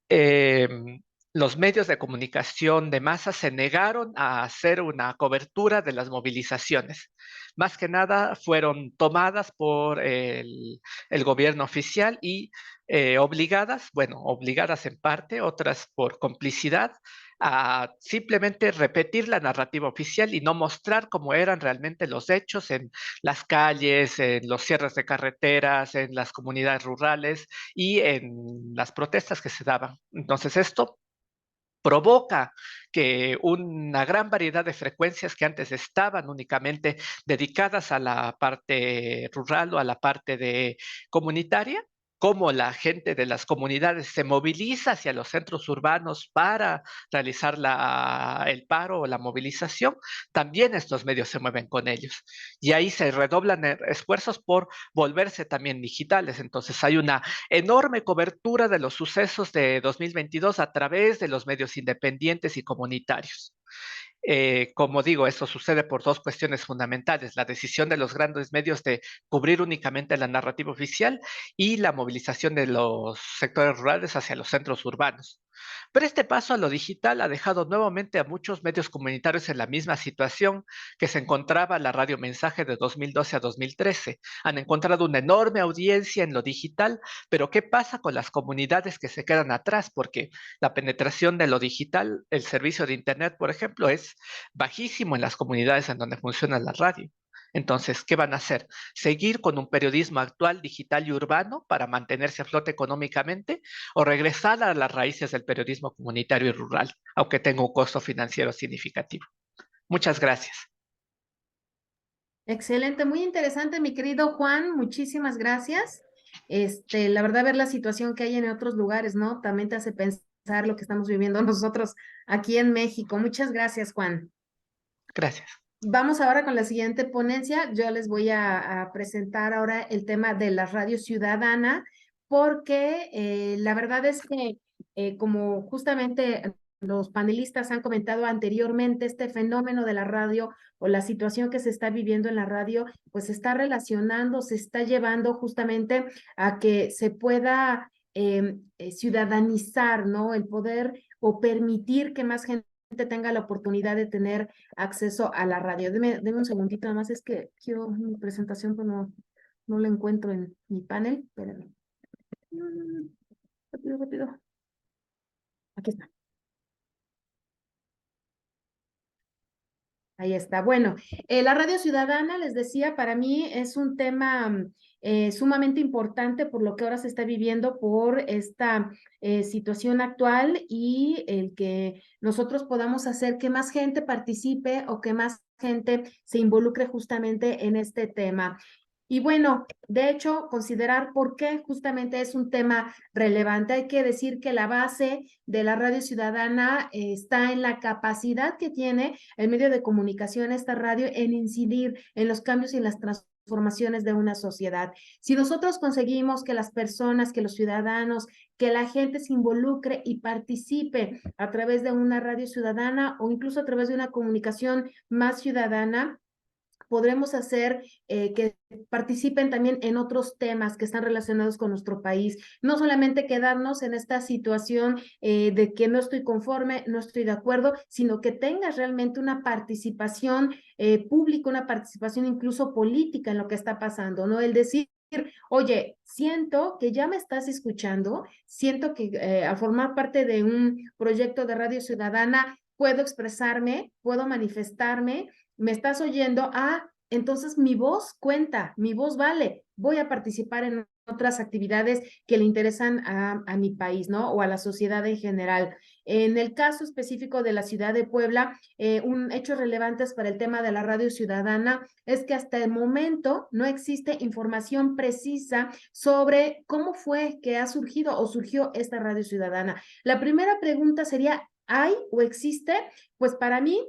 los medios de comunicación de masa se negaron a hacer una cobertura de las movilizaciones. Más que nada fueron tomadas por el gobierno oficial y obligadas en parte, otras por complicidad, a simplemente repetir la narrativa oficial y no mostrar cómo eran realmente los hechos en las calles, en los cierres de carreteras, en las comunidades rurales y en las protestas que se daban. Entonces esto provoca que una gran variedad de frecuencias que antes estaban únicamente dedicadas a la parte rural o a la parte comunitaria, como la gente de las comunidades se moviliza hacia los centros urbanos para realizar el paro o la movilización, también estos medios se mueven con ellos. Y ahí se redoblan esfuerzos por volverse también digitales. Entonces hay una enorme cobertura de los sucesos de 2022 a través de los medios independientes y comunitarios. Como digo, eso sucede por dos cuestiones fundamentales: la decisión de los grandes medios de cubrir únicamente la narrativa oficial y la movilización de los sectores rurales hacia los centros urbanos. Pero este paso a lo digital ha dejado nuevamente a muchos medios comunitarios en la misma situación que se encontraba la radio mensaje de 2012 a 2013. Han encontrado una enorme audiencia en lo digital, pero ¿qué pasa con las comunidades que se quedan atrás? Porque la penetración de lo digital, el servicio de Internet, por ejemplo, es bajísimo en las comunidades en donde funciona la radio. Entonces, ¿qué van a hacer? ¿Seguir con un periodismo actual, digital y urbano para mantenerse a flote económicamente o regresar a las raíces del periodismo comunitario y rural, aunque tenga un costo financiero significativo? Muchas gracias. Excelente, muy interesante, mi querido Juan, muchísimas gracias. La verdad, ver la situación que hay en otros lugares, ¿no? También te hace pensar lo que estamos viviendo nosotros aquí en México. Muchas gracias, Juan. Gracias. Vamos ahora con la siguiente ponencia. Yo les voy a presentar ahora el tema de la radio ciudadana, porque la verdad es que como justamente los panelistas han comentado anteriormente, este fenómeno de la radio o la situación que se está viviendo en la radio, pues se está relacionando, se está llevando justamente a que se pueda ciudadanizar, ¿no? El poder o permitir que más gente tenga la oportunidad de tener acceso a la radio. Deme un segundito, nada más es que yo mi presentación pues no la encuentro en mi panel. Espérenme. Rápido, rápido. Aquí está. Ahí está. Bueno, la radio ciudadana, les decía, para mí es un tema sumamente importante por lo que ahora se está viviendo por esta situación actual y el que nosotros podamos hacer que más gente participe o que más gente se involucre justamente en este tema. Y bueno, de hecho, considerar por qué justamente es un tema relevante. Hay que decir que la base de la radio ciudadana está en la capacidad que tiene el medio de comunicación, esta radio, en incidir en los cambios y en las transformaciones de una sociedad. Si nosotros conseguimos que las personas, que los ciudadanos, que la gente se involucre y participe a través de una radio ciudadana o incluso a través de una comunicación más ciudadana, podremos hacer que participen también en otros temas que están relacionados con nuestro país. No solamente quedarnos en esta situación de que no estoy conforme, no estoy de acuerdo, sino que tengas realmente una participación pública, una participación incluso política en lo que está pasando, ¿no? El decir, oye, siento que ya me estás escuchando, siento que al formar parte de un proyecto de radio ciudadana puedo expresarme, puedo manifestarme, me estás oyendo, entonces mi voz cuenta, mi voz vale, voy a participar en otras actividades que le interesan a mi país, ¿no? O a la sociedad en general. En el caso específico de la ciudad de Puebla, un hecho relevante para el tema de la radio ciudadana es que hasta el momento no existe información precisa sobre cómo fue que ha surgido o surgió esta radio ciudadana. La primera pregunta sería, ¿hay o existe? Pues para mí,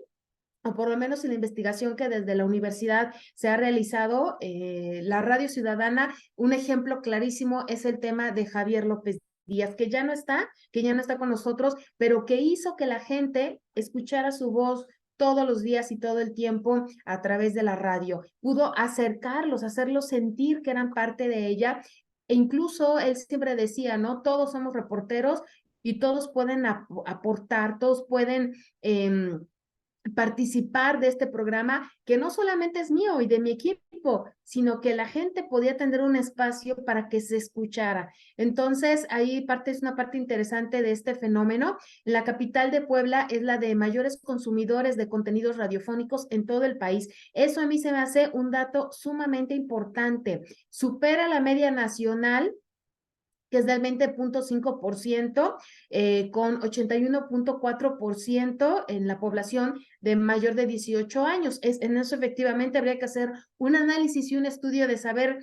o por lo menos en la investigación que desde la universidad se ha realizado, la radio ciudadana, un ejemplo clarísimo es el tema de Javier López Díaz, que ya no está con nosotros, pero que hizo que la gente escuchara su voz todos los días y todo el tiempo a través de la radio. Pudo acercarlos, hacerlos sentir que eran parte de ella. E incluso él siempre decía, ¿no? Todos somos reporteros y todos pueden aportar, todos pueden participar de este programa que no solamente es mío y de mi equipo, sino que la gente podía tener un espacio para que se escuchara. Entonces, ahí es una parte interesante de este fenómeno. La capital de Puebla es la de mayores consumidores de contenidos radiofónicos en todo el país. Eso a mí se me hace un dato sumamente importante. Supera la media nacional, que es del 20.5%, con 81.4% en la población de mayor de 18 años. En eso efectivamente habría que hacer un análisis y un estudio de saber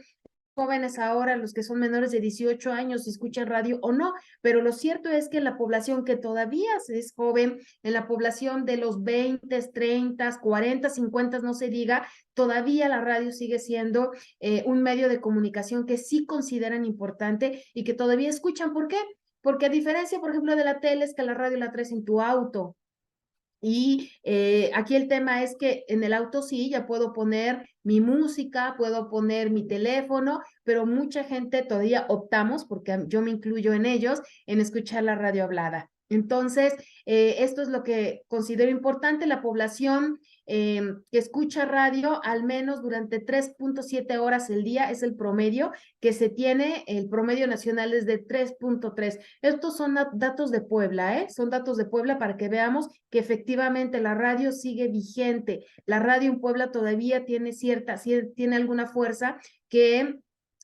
jóvenes ahora, los que son menores de 18 años, si escuchan radio o no, pero lo cierto es que en la población que todavía es joven, en la población de los 20, 30, 40, 50, no se diga, todavía la radio sigue siendo un medio de comunicación que sí consideran importante y que todavía escuchan. ¿Por qué? Porque a diferencia, por ejemplo, de la tele, es que la radio la traes en tu auto. Y aquí el tema es que en el auto sí, ya puedo poner mi música, puedo poner mi teléfono, pero mucha gente todavía optamos, porque yo me incluyo en ellos, en escuchar la radio hablada. Entonces, esto es lo que considero importante. La población que escucha radio al menos durante 3.7 horas el día es el promedio que se tiene. El promedio nacional es de 3.3. Estos son datos de Puebla, son datos de Puebla para que veamos que efectivamente la radio sigue vigente. La radio en Puebla todavía tiene tiene alguna fuerza que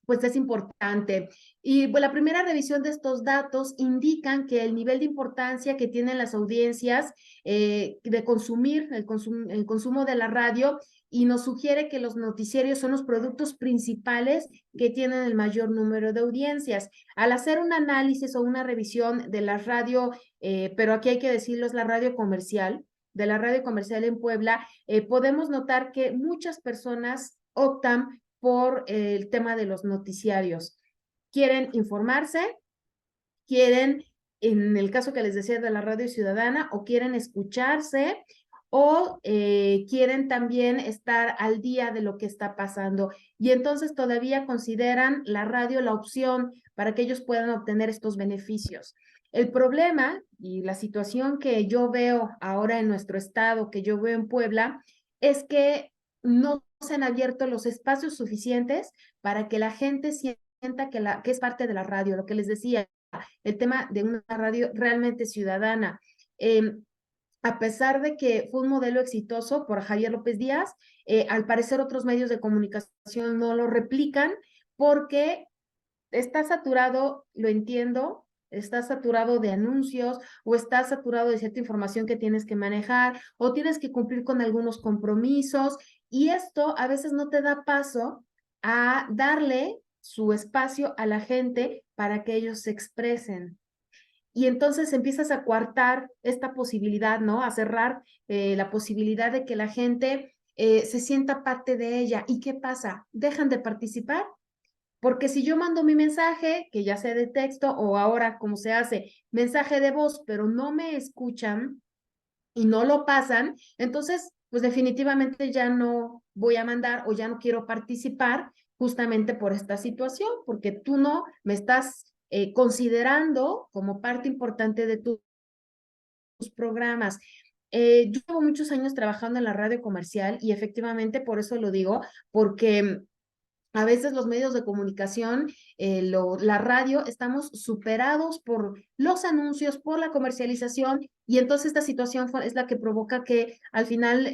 pues es importante. Y pues, la primera revisión de estos datos indican que el nivel de importancia que tienen las audiencias de consumir, el consumo de la radio, y nos sugiere que los noticiarios son los productos principales que tienen el mayor número de audiencias. Al hacer un análisis o una revisión de la radio, pero aquí hay que decirlo, es la radio comercial, de la radio comercial en Puebla, podemos notar que muchas personas optan por el tema de los noticiarios. Quieren informarse, quieren, en el caso que les decía de la radio ciudadana, o quieren escucharse, o quieren también estar al día de lo que está pasando. Y entonces todavía consideran la radio la opción para que ellos puedan obtener estos beneficios. El problema y la situación que yo veo ahora en nuestro estado, que yo veo en Puebla, es que no se han abierto los espacios suficientes para que la gente sienta que es parte de la radio, lo que les decía, el tema de una radio realmente ciudadana. A pesar de que fue un modelo exitoso por Javier López Díaz, al parecer otros medios de comunicación no lo replican porque está saturado, lo entiendo, está saturado de anuncios o está saturado de cierta información que tienes que manejar o tienes que cumplir con algunos compromisos, y esto a veces no te da paso a darle su espacio a la gente para que ellos se expresen. Y entonces empiezas a coartar esta posibilidad, ¿no? A cerrar la posibilidad de que la gente se sienta parte de ella. ¿Y qué pasa? ¿Dejan de participar? Porque si yo mando mi mensaje, que ya sea de texto o ahora como se hace, mensaje de voz, pero no me escuchan y no lo pasan, entonces pues definitivamente ya no voy a mandar o ya no quiero participar justamente por esta situación, porque tú no me estás considerando como parte importante de tus programas. Yo llevo muchos años trabajando en la radio comercial y efectivamente por eso lo digo, porque a veces los medios de comunicación, la radio, estamos superados por los anuncios, por la comercialización, y entonces esta situación es la que provoca que al final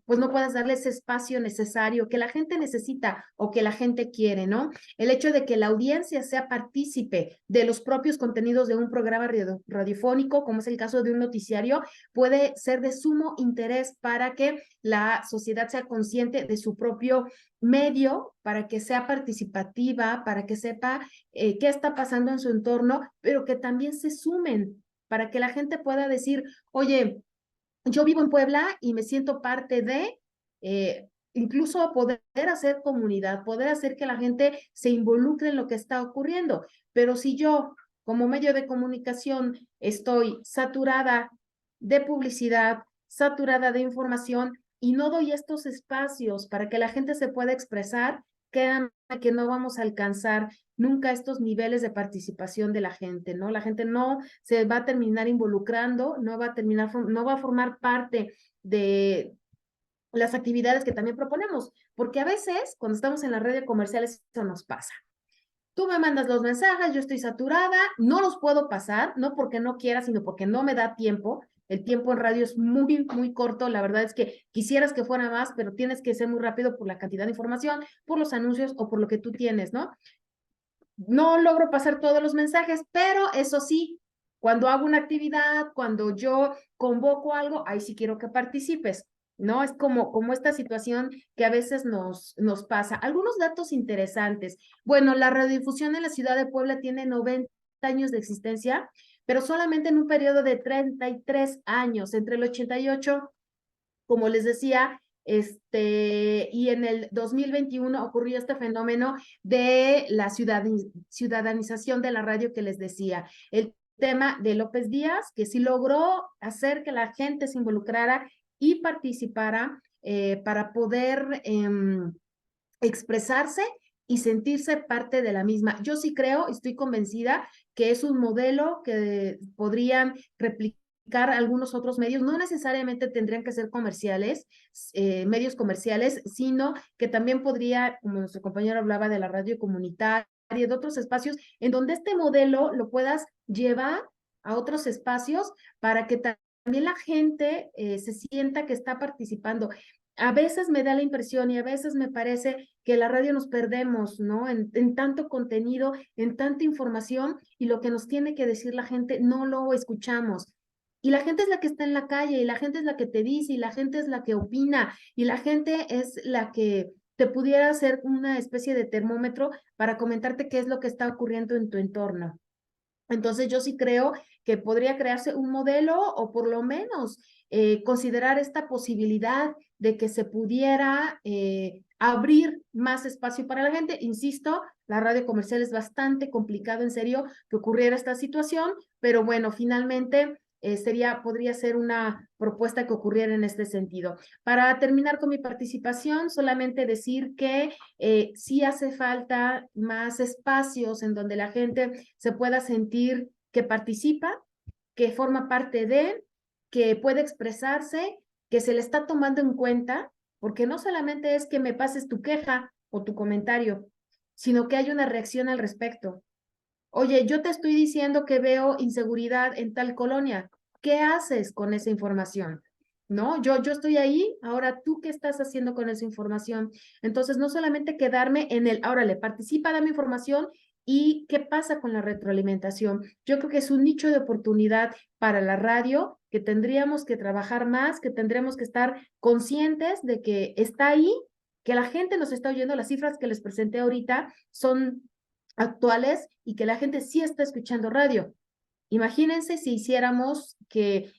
pues no puedas darle ese espacio necesario que la gente necesita o que la gente quiere, ¿no? El hecho de que la audiencia sea partícipe de los propios contenidos de un programa radiofónico, como es el caso de un noticiario, puede ser de sumo interés para que la sociedad sea consciente de su propio medio, para que sea participativa, para que sepa qué está pasando en su entorno, pero que también se sumen, para que la gente pueda decir, oye, yo vivo en Puebla y me siento parte de, incluso poder hacer comunidad, poder hacer que la gente se involucre en lo que está ocurriendo. Pero si yo, como medio de comunicación, estoy saturada de publicidad, saturada de información y no doy estos espacios para que la gente se pueda expresar, créanme que no vamos a alcanzar nunca estos niveles de participación de la gente, ¿no? La gente no se va a terminar involucrando, no va a formar parte de las actividades que también proponemos, porque a veces cuando estamos en la red comercial eso nos pasa. Tú me mandas los mensajes, yo estoy saturada, no los puedo pasar, no porque no quiera, sino porque no me da tiempo. El tiempo en radio es muy, muy corto. La verdad es que quisieras que fuera más, pero tienes que ser muy rápido por la cantidad de información, por los anuncios o por lo que tú tienes, ¿no? No logro pasar todos los mensajes, pero eso sí, cuando hago una actividad, cuando yo convoco algo, ahí sí quiero que participes, ¿no? Es como esta situación que a veces nos pasa. Algunos datos interesantes. Bueno, la radiodifusión en la ciudad de Puebla tiene 90 años de existencia, pero solamente en un periodo de 33 años, entre el 88, como les decía, y en el 2021 ocurrió este fenómeno de la ciudadanización de la radio que les decía. El tema de López Díaz, que sí logró hacer que la gente se involucrara y participara para poder expresarse y sentirse parte de la misma. Yo sí creo, estoy convencida que es un modelo que podrían replicar algunos otros medios, no necesariamente tendrían que ser comerciales, medios comerciales, sino que también podría, como nuestro compañero hablaba de la radio comunitaria, de otros espacios, en donde este modelo lo puedas llevar a otros espacios para que también la gente se sienta que está participando. A veces me da la impresión y a veces me parece que la radio nos perdemos, ¿no? En tanto contenido, en tanta información y lo que nos tiene que decir la gente no lo escuchamos. Y la gente es la que está en la calle y la gente es la que te dice y la gente es la que opina y la gente es la que te pudiera hacer una especie de termómetro para comentarte qué es lo que está ocurriendo en tu entorno. Entonces yo sí creo que podría crearse un modelo o por lo menos considerar esta posibilidad de que se pudiera abrir más espacio para la gente. Insisto, la radio comercial es bastante complicado, en serio, que ocurriera esta situación, pero bueno, finalmente podría ser una propuesta que ocurriera en este sentido. Para terminar con mi participación, solamente decir que sí hace falta más espacios en donde la gente se pueda sentir que participa, que forma parte de, que puede expresarse, que se le está tomando en cuenta, porque no solamente es que me pases tu queja o tu comentario, sino que hay una reacción al respecto. Oye, yo te estoy diciendo que veo inseguridad en tal colonia. ¿Qué haces con esa información? ¿No? Yo estoy ahí, ahora tú qué estás haciendo con esa información. Entonces, no solamente quedarme en el, órale, participa, dame información y qué pasa con la retroalimentación. Yo creo que es un nicho de oportunidad para la radio que tendríamos que trabajar más, que tendremos que estar conscientes de que está ahí que la gente nos está oyendo, las cifras que les presenté ahorita son actuales y que la gente sí está escuchando radio. Imagínense si hiciéramos que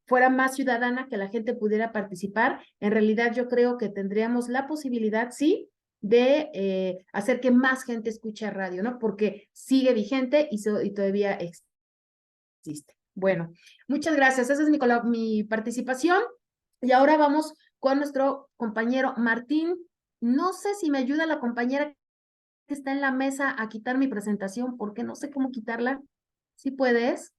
fuera más ciudadana, que la gente pudiera participar. En realidad yo creo que tendríamos la posibilidad, sí, de hacer que más gente escuche radio, ¿no? Porque sigue vigente y todavía existe. Bueno, muchas gracias. Esa es mi participación. Y ahora vamos con nuestro compañero Martín. No sé si me ayuda la compañera que está en la mesa a quitar mi presentación, porque no sé cómo quitarla. ¿Sí puedes?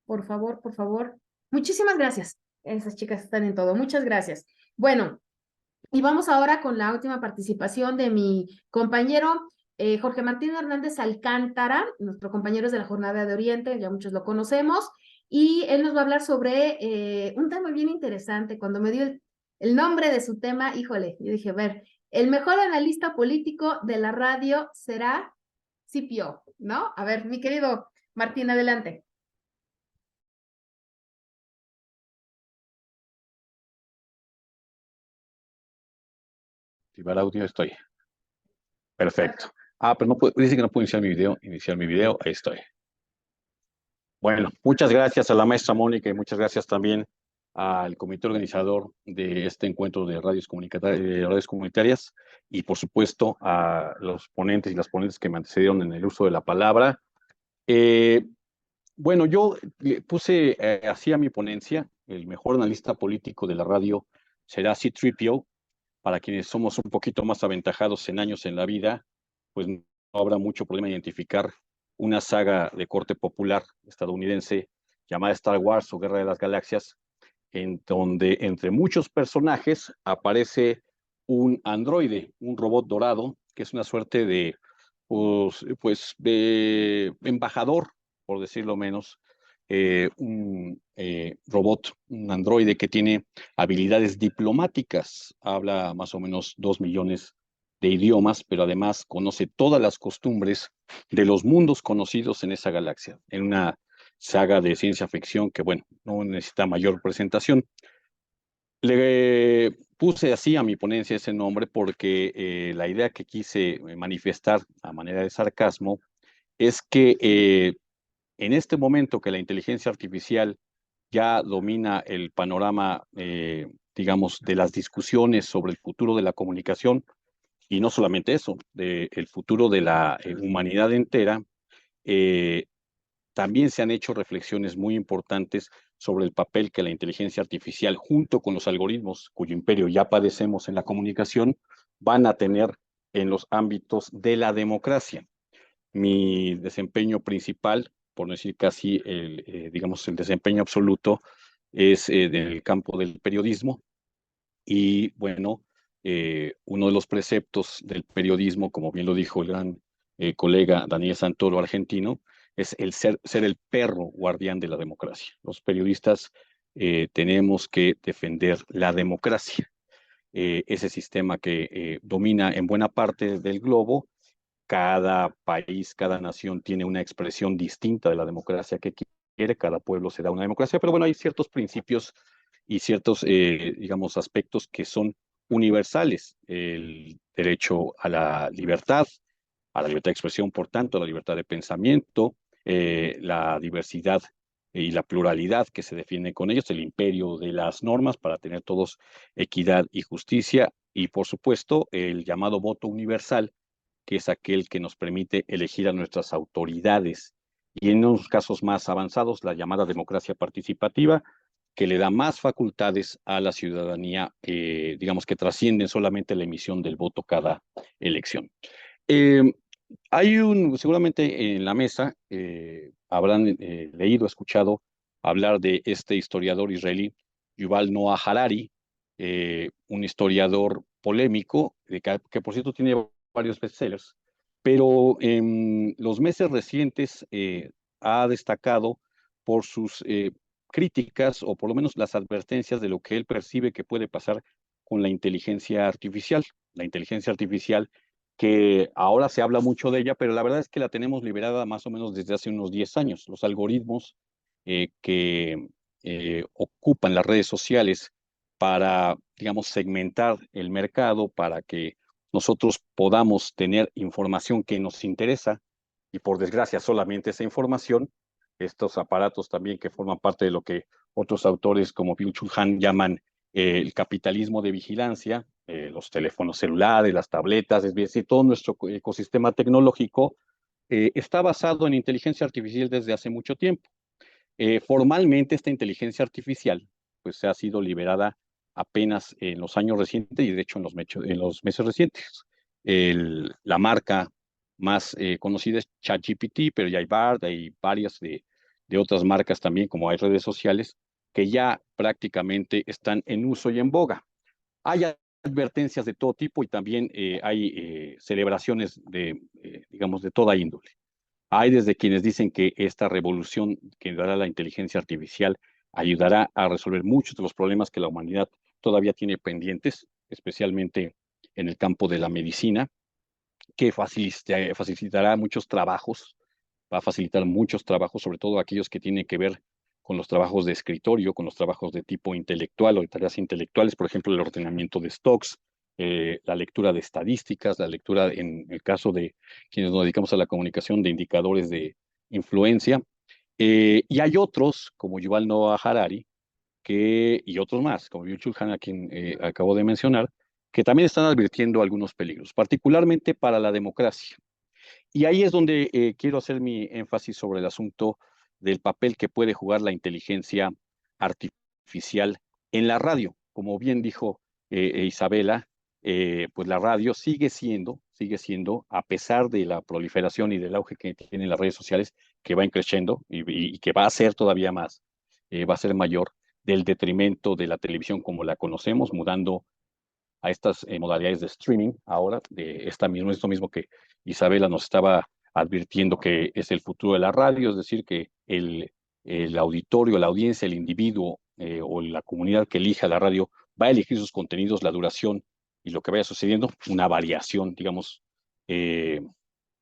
Por favor, por favor. Muchísimas gracias. Esas chicas están en todo. Muchas gracias. Bueno, y vamos ahora con la última participación de mi compañero Jorge Martín Hernández Alcántara, nuestro compañero es de la Jornada de Oriente, ya muchos lo conocemos, y él nos va a hablar sobre un tema bien interesante. Cuando me dio el nombre de su tema, híjole, yo dije, a ver, el mejor analista político de la radio será Scipio, ¿no? A ver, mi querido Martín, adelante. Activar audio, estoy. Perfecto. Pero no dice que no puedo iniciar mi video. Iniciar mi video, ahí estoy. Bueno, muchas gracias a la maestra Mónica y muchas gracias también al comité organizador de este encuentro de radios comunitarias y por supuesto a los ponentes y las ponentes que me antecedieron en el uso de la palabra. Bueno, yo puse así a mi ponencia, el mejor analista político de la radio será C-3PO. Para quienes somos un poquito más aventajados en años en la vida, pues no habrá mucho problema en identificar una saga de corte popular estadounidense llamada Star Wars o Guerra de las Galaxias, en donde entre muchos personajes aparece un androide, un robot dorado, que es una suerte de, pues de embajador, por decirlo menos, un robot, un androide que tiene habilidades diplomáticas, habla más o menos 2 millones de idiomas, pero además conoce todas las costumbres de los mundos conocidos en esa galaxia, en una saga de ciencia ficción que, bueno, no necesita mayor presentación. Le puse así a mi ponencia ese nombre porque la idea que quise manifestar a manera de sarcasmo es que en este momento que la inteligencia artificial ya domina el panorama, digamos, de las discusiones sobre el futuro de la comunicación, y no solamente eso, del futuro de la humanidad entera, también se han hecho reflexiones muy importantes sobre el papel que la inteligencia artificial, junto con los algoritmos, cuyo imperio ya padecemos en la comunicación, van a tener en los ámbitos de la democracia. Mi desempeño principal, por no decir casi digamos, el desempeño absoluto, es en el campo del periodismo. Y bueno, uno de los preceptos del periodismo, como bien lo dijo el gran colega Daniel Santoro, argentino, es el ser el perro guardián de la democracia. Los periodistas tenemos que defender la democracia, ese sistema que domina en buena parte del globo. Cada país, cada nación tiene una expresión distinta de la democracia que quiere, cada pueblo se da una democracia, pero bueno, hay ciertos principios y ciertos, digamos, aspectos que son universales. El derecho a la libertad de expresión, por tanto, a la libertad de pensamiento, la diversidad y la pluralidad que se defiende con ellos, el imperio de las normas para tener todos equidad y justicia, y por supuesto, el llamado voto universal, que es aquel que nos permite elegir a nuestras autoridades, y en unos casos más avanzados, la llamada democracia participativa, que le da más facultades a la ciudadanía, digamos que trascienden solamente la emisión del voto cada elección. Hay seguramente en la mesa, habrán leído, escuchado hablar de este historiador israelí, Yuval Noah Harari, un historiador polémico, que por cierto tiene varios bestsellers, pero en los meses recientes ha destacado por sus críticas o por lo menos las advertencias de lo que él percibe que puede pasar con la inteligencia artificial. La inteligencia artificial que ahora se habla mucho de ella, pero la verdad es que la tenemos liberada más o menos desde hace unos 10 años. Los algoritmos que ocupan las redes sociales para, digamos, segmentar el mercado, para que nosotros podamos tener información que nos interesa y por desgracia solamente esa información, estos aparatos también que forman parte de lo que otros autores como Byung-Chul Han llaman el capitalismo de vigilancia, los teléfonos celulares, las tabletas, es decir, todo nuestro ecosistema tecnológico está basado en inteligencia artificial desde hace mucho tiempo. Formalmente esta inteligencia artificial pues ha sido liberada apenas en los años recientes y de hecho en los meses recientes. La marca más conocida es ChatGPT, pero ya hay Bard, hay varias de otras marcas también, como hay redes sociales, que ya prácticamente están en uso y en boga. Hay advertencias de todo tipo y también hay celebraciones digamos, de toda índole. Hay desde quienes dicen que esta revolución que dará la inteligencia artificial ayudará a resolver muchos de los problemas que la humanidad todavía tiene pendientes, especialmente en el campo de la medicina, que facilitará muchos trabajos, va a facilitar muchos trabajos, sobre todo aquellos que tienen que ver con los trabajos de escritorio, con los trabajos de tipo intelectual o de tareas intelectuales, por ejemplo, el ordenamiento de stocks, la lectura de estadísticas, la lectura, en el caso de quienes nos dedicamos a la comunicación, de indicadores de influencia. Y hay otros, como Yuval Noah Harari, y otros más, como Byung-Chul Han, a quien acabo de mencionar, que también están advirtiendo algunos peligros, particularmente para la democracia. Y ahí es donde quiero hacer mi énfasis sobre el asunto del papel que puede jugar la inteligencia artificial en la radio. Como bien dijo Isabela, pues la radio sigue siendo, a pesar de la proliferación y del auge que tienen las redes sociales, que va creciendo y que va a ser todavía más, va a ser mayor, del detrimento de la televisión como la conocemos, mudando a estas modalidades de streaming ahora, de esto mismo que Isabela nos estaba advirtiendo que es el futuro de la radio, es decir, que el auditorio, la audiencia, el individuo o la comunidad que elija la radio va a elegir sus contenidos, la duración y lo que vaya sucediendo, una variación, digamos, eh,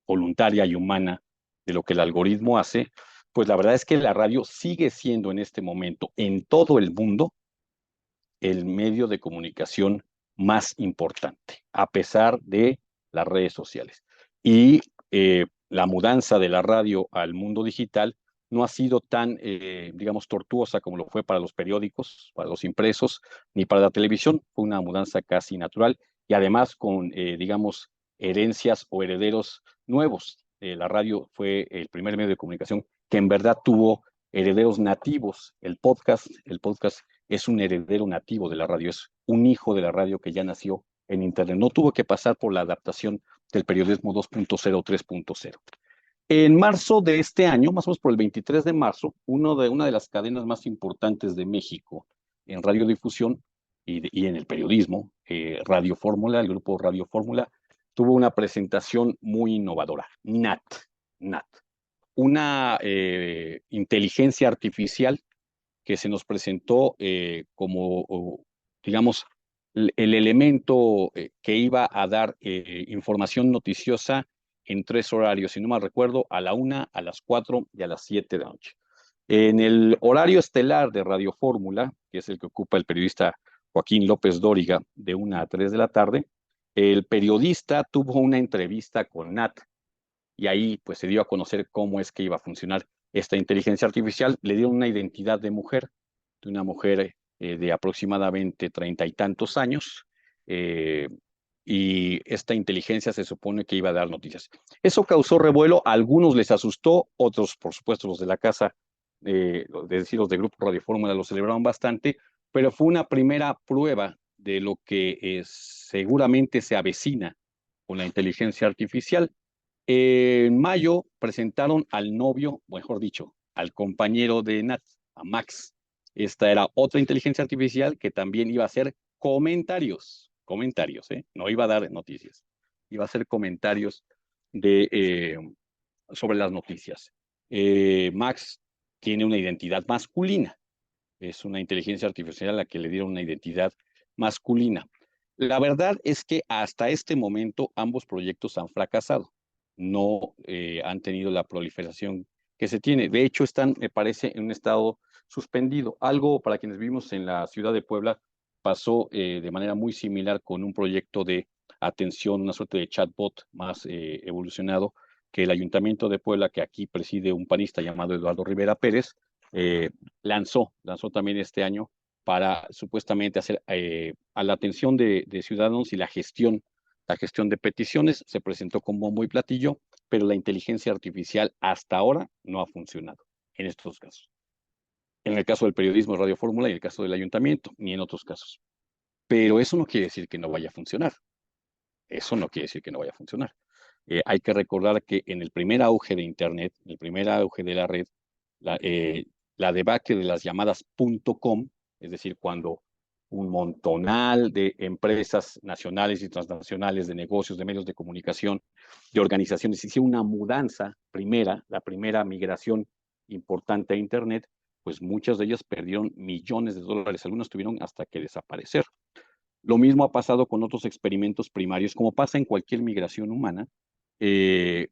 voluntaria y humana de lo que el algoritmo hace, pues la verdad es que la radio sigue siendo en este momento en todo el mundo el medio de comunicación más importante, a pesar de las redes sociales. Y la mudanza de la radio al mundo digital no ha sido tan, digamos, tortuosa como lo fue para los periódicos, para los impresos, ni para la televisión. Fue una mudanza casi natural y además con, digamos, herencias o herederos nuevos. La radio fue el primer medio de comunicación que en verdad tuvo herederos nativos. El podcast es un heredero nativo de la radio, es un hijo de la radio que ya nació en Internet. No tuvo que pasar por la adaptación del periodismo 2.0 o 3.0. En marzo de este año, más o menos por el 23 de marzo, una de las cadenas más importantes de México en radiodifusión y en el periodismo, Radio Fórmula, el grupo Radio Fórmula, tuvo una presentación muy innovadora, NAT, una inteligencia artificial que se nos presentó como, digamos, el elemento que iba a dar información noticiosa en 3 horarios, si no mal recuerdo, a la 1, a las 4 y a las 7 de la noche. En el horario estelar de Radio Fórmula, que es el que ocupa el periodista Joaquín López Dóriga, de 1 a 3 de la tarde, el periodista tuvo una entrevista con Nat, y ahí pues se dio a conocer cómo es que iba a funcionar esta inteligencia artificial. Le dieron una identidad de una mujer de aproximadamente 30 y tantos años, y esta inteligencia se supone que iba a dar noticias. Eso causó revuelo, a algunos les asustó, otros, por supuesto, los de la casa, es decir, los de Grupo Radio Fórmula, lo celebraron bastante, pero fue una primera prueba de lo que seguramente se avecina con la inteligencia artificial. En mayo presentaron al novio, mejor dicho, al compañero de Nat, a Max. Esta era otra inteligencia artificial que también iba a hacer comentarios, no iba a dar noticias, iba a hacer comentarios sobre las noticias. Max tiene una identidad masculina, es una inteligencia artificial a la que le dieron una identidad masculina. La verdad es que hasta este momento ambos proyectos han fracasado, no han tenido la proliferación que se tiene. De hecho, están, me parece, en un estado suspendido. Algo para quienes vivimos en la ciudad de Puebla pasó de manera muy similar con un proyecto de atención, una suerte de chatbot más evolucionado, que el Ayuntamiento de Puebla, que aquí preside un panista llamado Eduardo Rivera Pérez, lanzó también este año para supuestamente hacer a la atención de ciudadanos y la gestión de peticiones. Se presentó con bombo y platillo, pero la inteligencia artificial hasta ahora no ha funcionado en estos casos. En el caso del periodismo, Radio Fórmula, y en el caso del ayuntamiento, ni en otros casos. Pero eso no quiere decir que no vaya a funcionar. Eso no quiere decir que no vaya a funcionar. Hay que recordar que en el primer auge de Internet, en el primer auge de la red, la debacle de las llamadas .com, es decir, cuando un montonal de empresas nacionales y transnacionales, de negocios, de medios de comunicación, de organizaciones, hicieron una mudanza la primera migración importante a Internet, pues muchas de ellas perdieron millones de dólares, algunas tuvieron hasta que desaparecer. Lo mismo ha pasado con otros experimentos primarios, como pasa en cualquier migración humana,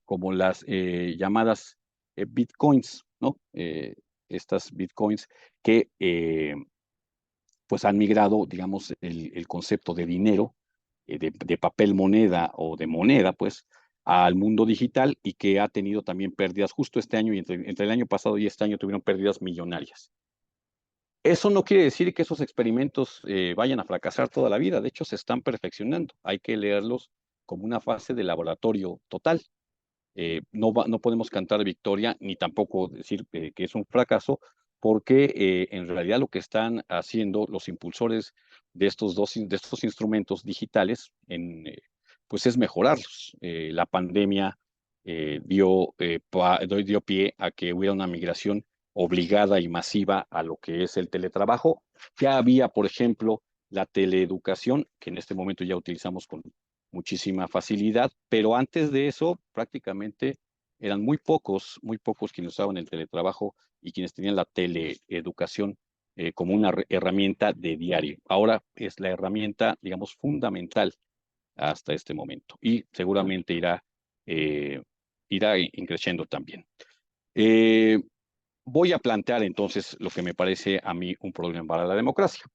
como las llamadas bitcoins, ¿no? Estas bitcoins que pues han migrado, digamos, el concepto de dinero, de papel moneda o de moneda, pues, al mundo digital, y que ha tenido también pérdidas justo este año, y entre el año pasado y este año tuvieron pérdidas millonarias. Eso no quiere decir que esos experimentos vayan a fracasar toda la vida. De hecho, se están perfeccionando. Hay que leerlos como una fase de laboratorio total. No podemos cantar victoria, ni tampoco decir que es un fracaso, porque en realidad lo que están haciendo los impulsores de estos instrumentos digitales, pues es mejorarlos. La pandemia dio pie a que hubiera una migración obligada y masiva a lo que es el teletrabajo. Ya había, por ejemplo, la teleeducación, que en este momento ya utilizamos con muchísima facilidad, pero antes de eso prácticamente eran muy pocos quienes usaban el teletrabajo y quienes tenían la teleeducación como una herramienta de diario. Ahora es la herramienta, digamos, fundamental hasta este momento, y seguramente irá creciendo también. Voy a plantear entonces lo que me parece a mí un problema para la democracia.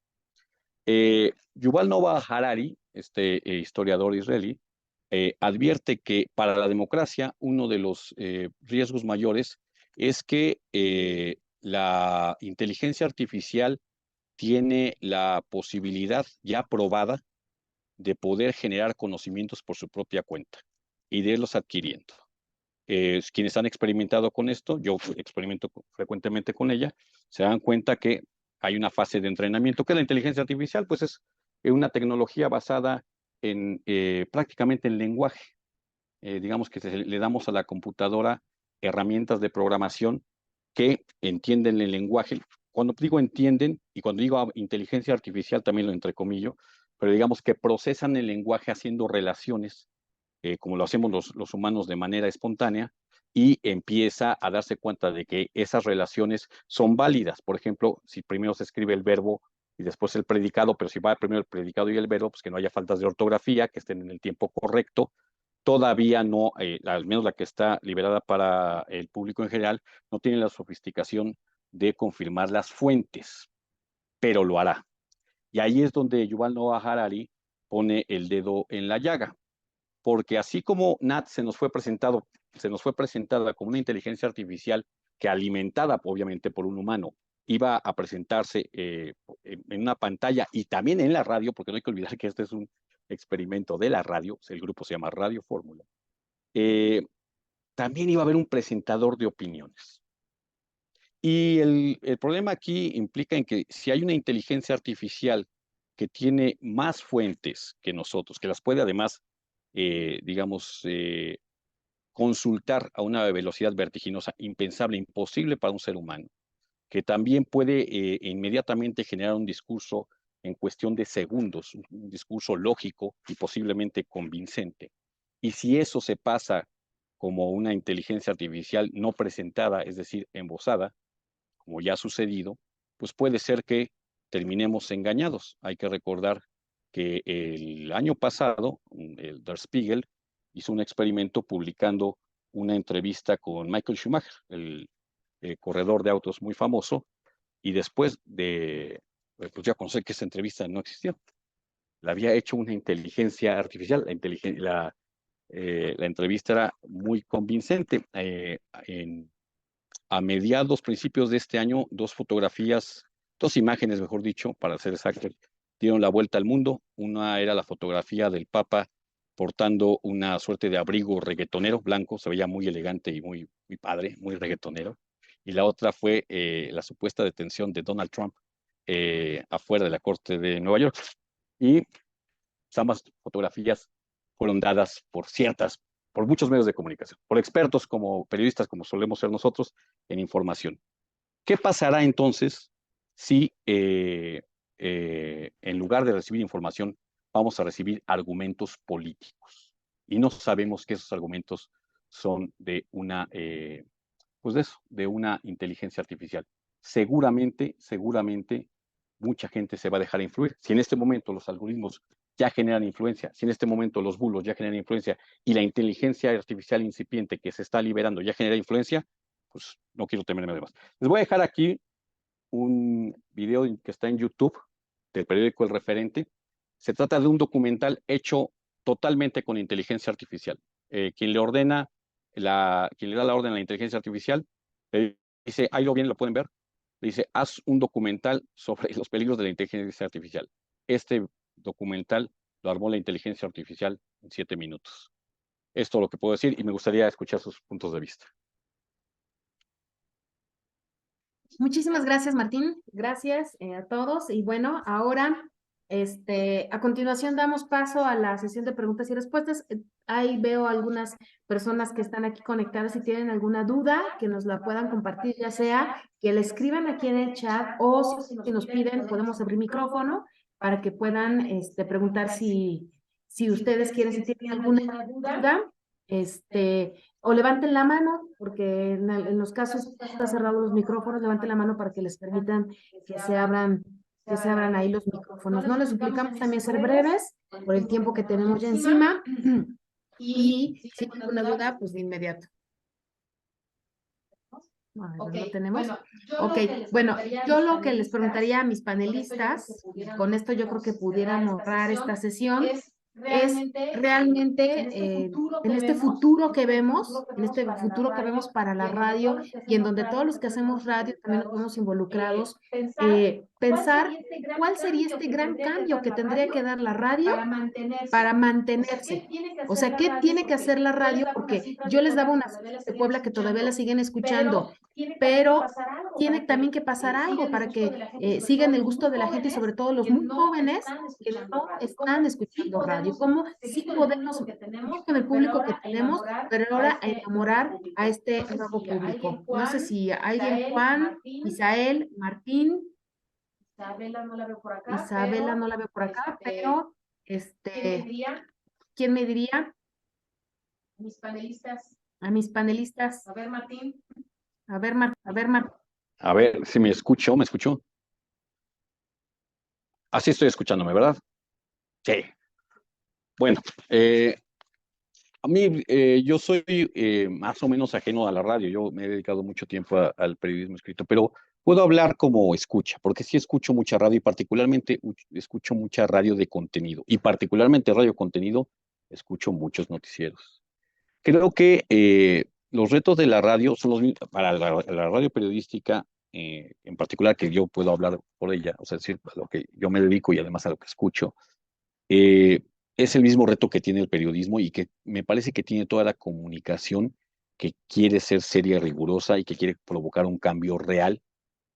Yuval Noah Harari, este historiador israelí, advierte que para la democracia uno de los riesgos mayores es que la inteligencia artificial tiene la posibilidad ya probada de poder generar conocimientos por su propia cuenta y de irlos adquiriendo. Quienes han experimentado con esto, yo experimento frecuentemente con ella, se dan cuenta que hay una fase de entrenamiento, que la inteligencia artificial pues es una tecnología basada prácticamente en lenguaje. Digamos que le damos a la computadora herramientas de programación que entienden el lenguaje. Cuando digo entienden, y cuando digo inteligencia artificial también lo entrecomillo, pero digamos que procesan el lenguaje haciendo relaciones, como lo hacemos los humanos de manera espontánea, y empieza a darse cuenta de que esas relaciones son válidas. Por ejemplo, si primero se escribe el verbo y después el predicado, pero si va primero el predicado y el verbo, pues que no haya faltas de ortografía, que estén en el tiempo correcto. Todavía no, al menos la que está liberada para el público en general, no tiene la sofisticación de confirmar las fuentes, pero lo hará. Y ahí es donde Yuval Noah Harari pone el dedo en la llaga, porque así como Nat se nos fue presentada como una inteligencia artificial que, alimentada obviamente por un humano, iba a presentarse en una pantalla y también en la radio, porque no hay que olvidar que este es un experimento de la radio, el grupo se llama Radio Fórmula, también iba a haber un presentador de opiniones. Y el problema aquí implica en que si hay una inteligencia artificial que tiene más fuentes que nosotros, que las puede además, digamos, consultar a una velocidad vertiginosa, impensable, imposible para un ser humano, que también puede inmediatamente generar un discurso en cuestión de segundos, un discurso lógico y posiblemente convincente. Y si eso se pasa como una inteligencia artificial no presentada, es decir, embosada, como ya ha sucedido, pues puede ser que terminemos engañados. Hay que recordar que el año pasado, el Der Spiegel hizo un experimento publicando una entrevista con Michael Schumacher, el corredor de autos muy famoso, y después de pues ya conocer que esa entrevista no existió. La había hecho una inteligencia artificial. La entrevista era muy convincente. A mediados, principios de este año, dos imágenes, mejor dicho, para ser exacto, dieron la vuelta al mundo. Una era la fotografía del Papa portando una suerte de abrigo reggaetonero blanco, se veía muy elegante y muy padre, muy reggaetonero. Y la otra fue la supuesta detención de Donald Trump afuera de la Corte de Nueva York. Y ambas fotografías fueron dadas por muchos medios de comunicación, por expertos como periodistas, como solemos ser nosotros, en información. ¿Qué pasará entonces si en lugar de recibir información vamos a recibir argumentos políticos? Y no sabemos que esos argumentos son de una inteligencia artificial. Seguramente, mucha gente se va a dejar influir. Si en este momento los algoritmos ya generan influencia, si en este momento los bulos ya generan influencia y la inteligencia artificial incipiente que se está liberando ya genera influencia, pues no quiero temerme de más. Les voy a dejar aquí un video que está en YouTube del periódico El Referente. Se trata de un documental hecho totalmente con inteligencia artificial. Quien le da la orden a la inteligencia artificial, dice, ahí lo bien, lo pueden ver, dice, haz un documental sobre los peligros de la inteligencia artificial. Este documental lo armó la inteligencia artificial en 7 minutos. Es todo lo que puedo decir y me gustaría escuchar sus puntos de vista. Muchísimas gracias, Martín. Gracias a todos. Y bueno, ahora, a continuación damos paso a la sesión de preguntas y respuestas. Ahí veo algunas personas que están aquí conectadas. Si tienen alguna duda, que nos la puedan compartir, ya sea que la escriban aquí en el chat o si nos piden, podemos abrir micrófono para que puedan preguntar si ustedes quieren, si tienen alguna duda, o levanten la mano, porque en los casos está cerrados los micrófonos, levanten la mano para que les permitan que se abran ahí los micrófonos. No les suplicamos también ser breves por el tiempo que tenemos ya encima y si tienen alguna duda, pues de inmediato. No tenemos. Bueno, yo lo que les preguntaría a mis panelistas, y con esto yo creo que pudieran honrar esta sesión, es realmente en este futuro que vemos, para la radio y en donde todos los que hacemos radio también nos vemos involucrados, pensar cuál sería este gran cambio que tendría que dar la radio para mantenerse. O sea, ¿qué tiene que hacer la radio? Porque yo les daba una de Puebla que todavía la siguen escuchando, pero tiene también que pasar algo para que sigan el gusto de la gente y sobre todo los muy jóvenes que no están escuchando radio. ¿Cómo sí podemos, con el público que tenemos, pero ahora enamorar a este nuevo público? No sé si alguien, Juan, Isael, Martín. Isabela no la veo por acá, pero ¿quién me diría? A mis panelistas. A ver, Martín. A ver, si me escucho. Así estoy escuchándome, ¿verdad? Sí. Bueno, a mí, yo soy más o menos ajeno a la radio. Yo me he dedicado mucho tiempo al periodismo escrito, pero puedo hablar como escucha, porque sí escucho mucha radio y particularmente escucho mucha radio de contenido. Y particularmente radio contenido, escucho muchos noticieros. Creo que los retos de la radio son los mismos para la radio periodística, en particular, que yo puedo hablar por ella, o sea, decir, a lo que yo me dedico y además a lo que escucho. Es el mismo reto que tiene el periodismo y que me parece que tiene toda la comunicación que quiere ser seria, rigurosa y que quiere provocar un cambio real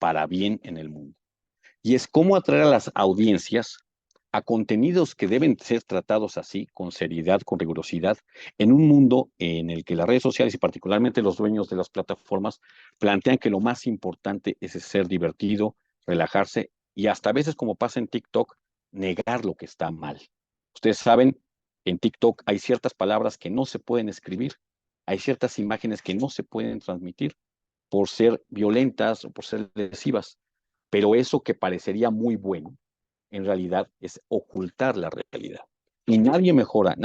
para bien en el mundo. Y es cómo atraer a las audiencias a contenidos que deben ser tratados así, con seriedad, con rigurosidad, en un mundo en el que las redes sociales y particularmente los dueños de las plataformas plantean que lo más importante es ser divertido, relajarse y hasta a veces, como pasa en TikTok, negar lo que está mal. Ustedes saben, en TikTok hay ciertas palabras que no se pueden escribir, hay ciertas imágenes que no se pueden transmitir por ser violentas o por ser lesivas, pero eso que parecería muy bueno, en realidad es ocultar la realidad. Y nadie mejora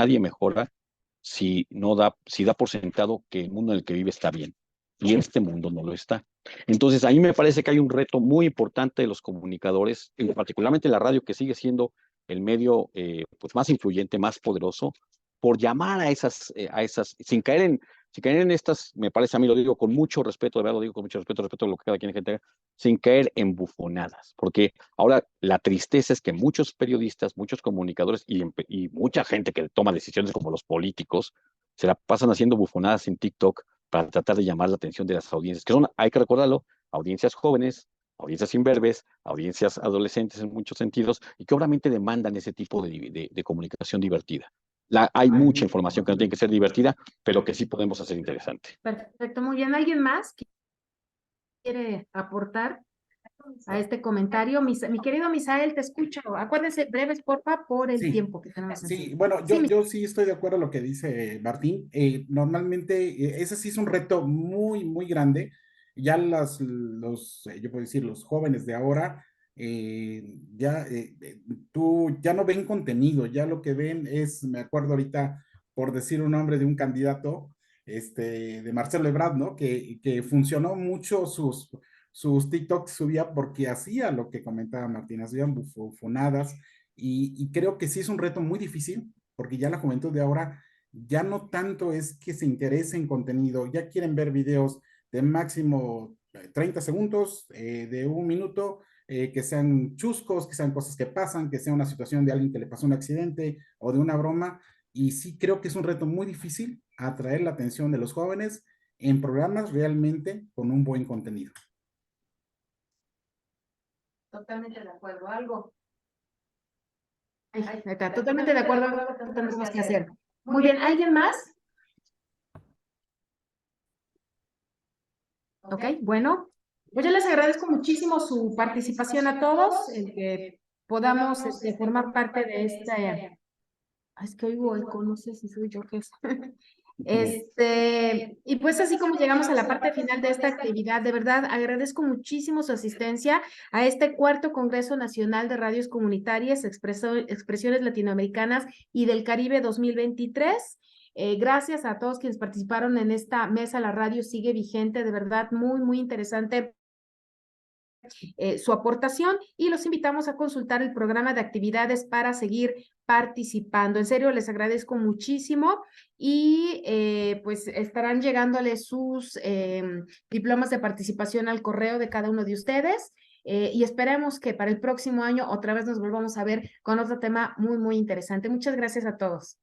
si da por sentado que el mundo en el que vive está bien. y este mundo no lo está. Entonces, a mí me parece que hay un reto muy importante de los comunicadores, particularmente la radio, que sigue siendo el medio pues más influyente, más poderoso, por llamar a esas sin caer en estas, me parece a mí, lo digo con mucho respeto, de verdad lo digo con mucho respeto a lo que cada quien tenga, sin caer en bufonadas, porque ahora la tristeza es que muchos periodistas, muchos comunicadores y mucha gente que toma decisiones como los políticos, se la pasan haciendo bufonadas en TikTok para tratar de llamar la atención de las audiencias, que son, hay que recordarlo, audiencias jóvenes, audiencias imberbes, audiencias adolescentes en muchos sentidos, y que obviamente demandan ese tipo de comunicación divertida. Hay mucha información que no tiene que ser divertida, pero que sí podemos hacer interesante. Perfecto, muy bien. ¿Alguien más que quiere aportar a este comentario? Mi querido Misael, te escucho. Acuérdense, breves, porfa, por el tiempo que tenemos. Sí, bueno, yo sí estoy de acuerdo con lo que dice Martín. Normalmente, ese sí es un reto muy, muy grande. Ya yo puedo decir, los jóvenes de ahora, tú ya no ven contenido, ya lo que ven es, me acuerdo ahorita, por decir un nombre de un candidato, de Marcelo Ebrard, ¿no? Que funcionó mucho sus TikToks, subía porque hacía lo que comentaba Martín, hacían bufonadas y creo que sí es un reto muy difícil, porque ya la juventud de ahora ya no tanto es que se interese en contenido, ya quieren ver videos de máximo 30 segundos, de un minuto, que sean chuscos, que sean cosas que pasan, que sea una situación de alguien que le pasó un accidente o de una broma. Y sí creo que es un reto muy difícil atraer la atención de los jóvenes en programas realmente con un buen contenido. Totalmente de acuerdo. ¿Algo? Está totalmente de acuerdo, no tenemos que hacer. Muy bien, ¿alguien más? Ok, bueno, pues yo les agradezco muchísimo su participación a todos, el que podamos formar parte de este. Es que oigo eco, no sé si soy yo que es. Y pues así como llegamos a la parte final de esta actividad, de verdad agradezco muchísimo su asistencia a este cuarto Congreso Nacional de Radios Comunitarias, Expresiones Latinoamericanas y del Caribe 2023. Gracias a todos quienes participaron en esta mesa. La radio sigue vigente, de verdad, muy, muy interesante su aportación, y los invitamos a consultar el programa de actividades para seguir participando. En serio, les agradezco muchísimo y pues estarán llegándoles sus diplomas de participación al correo de cada uno de ustedes. Y esperemos que para el próximo año otra vez nos volvamos a ver con otro tema muy, muy interesante. Muchas gracias a todos.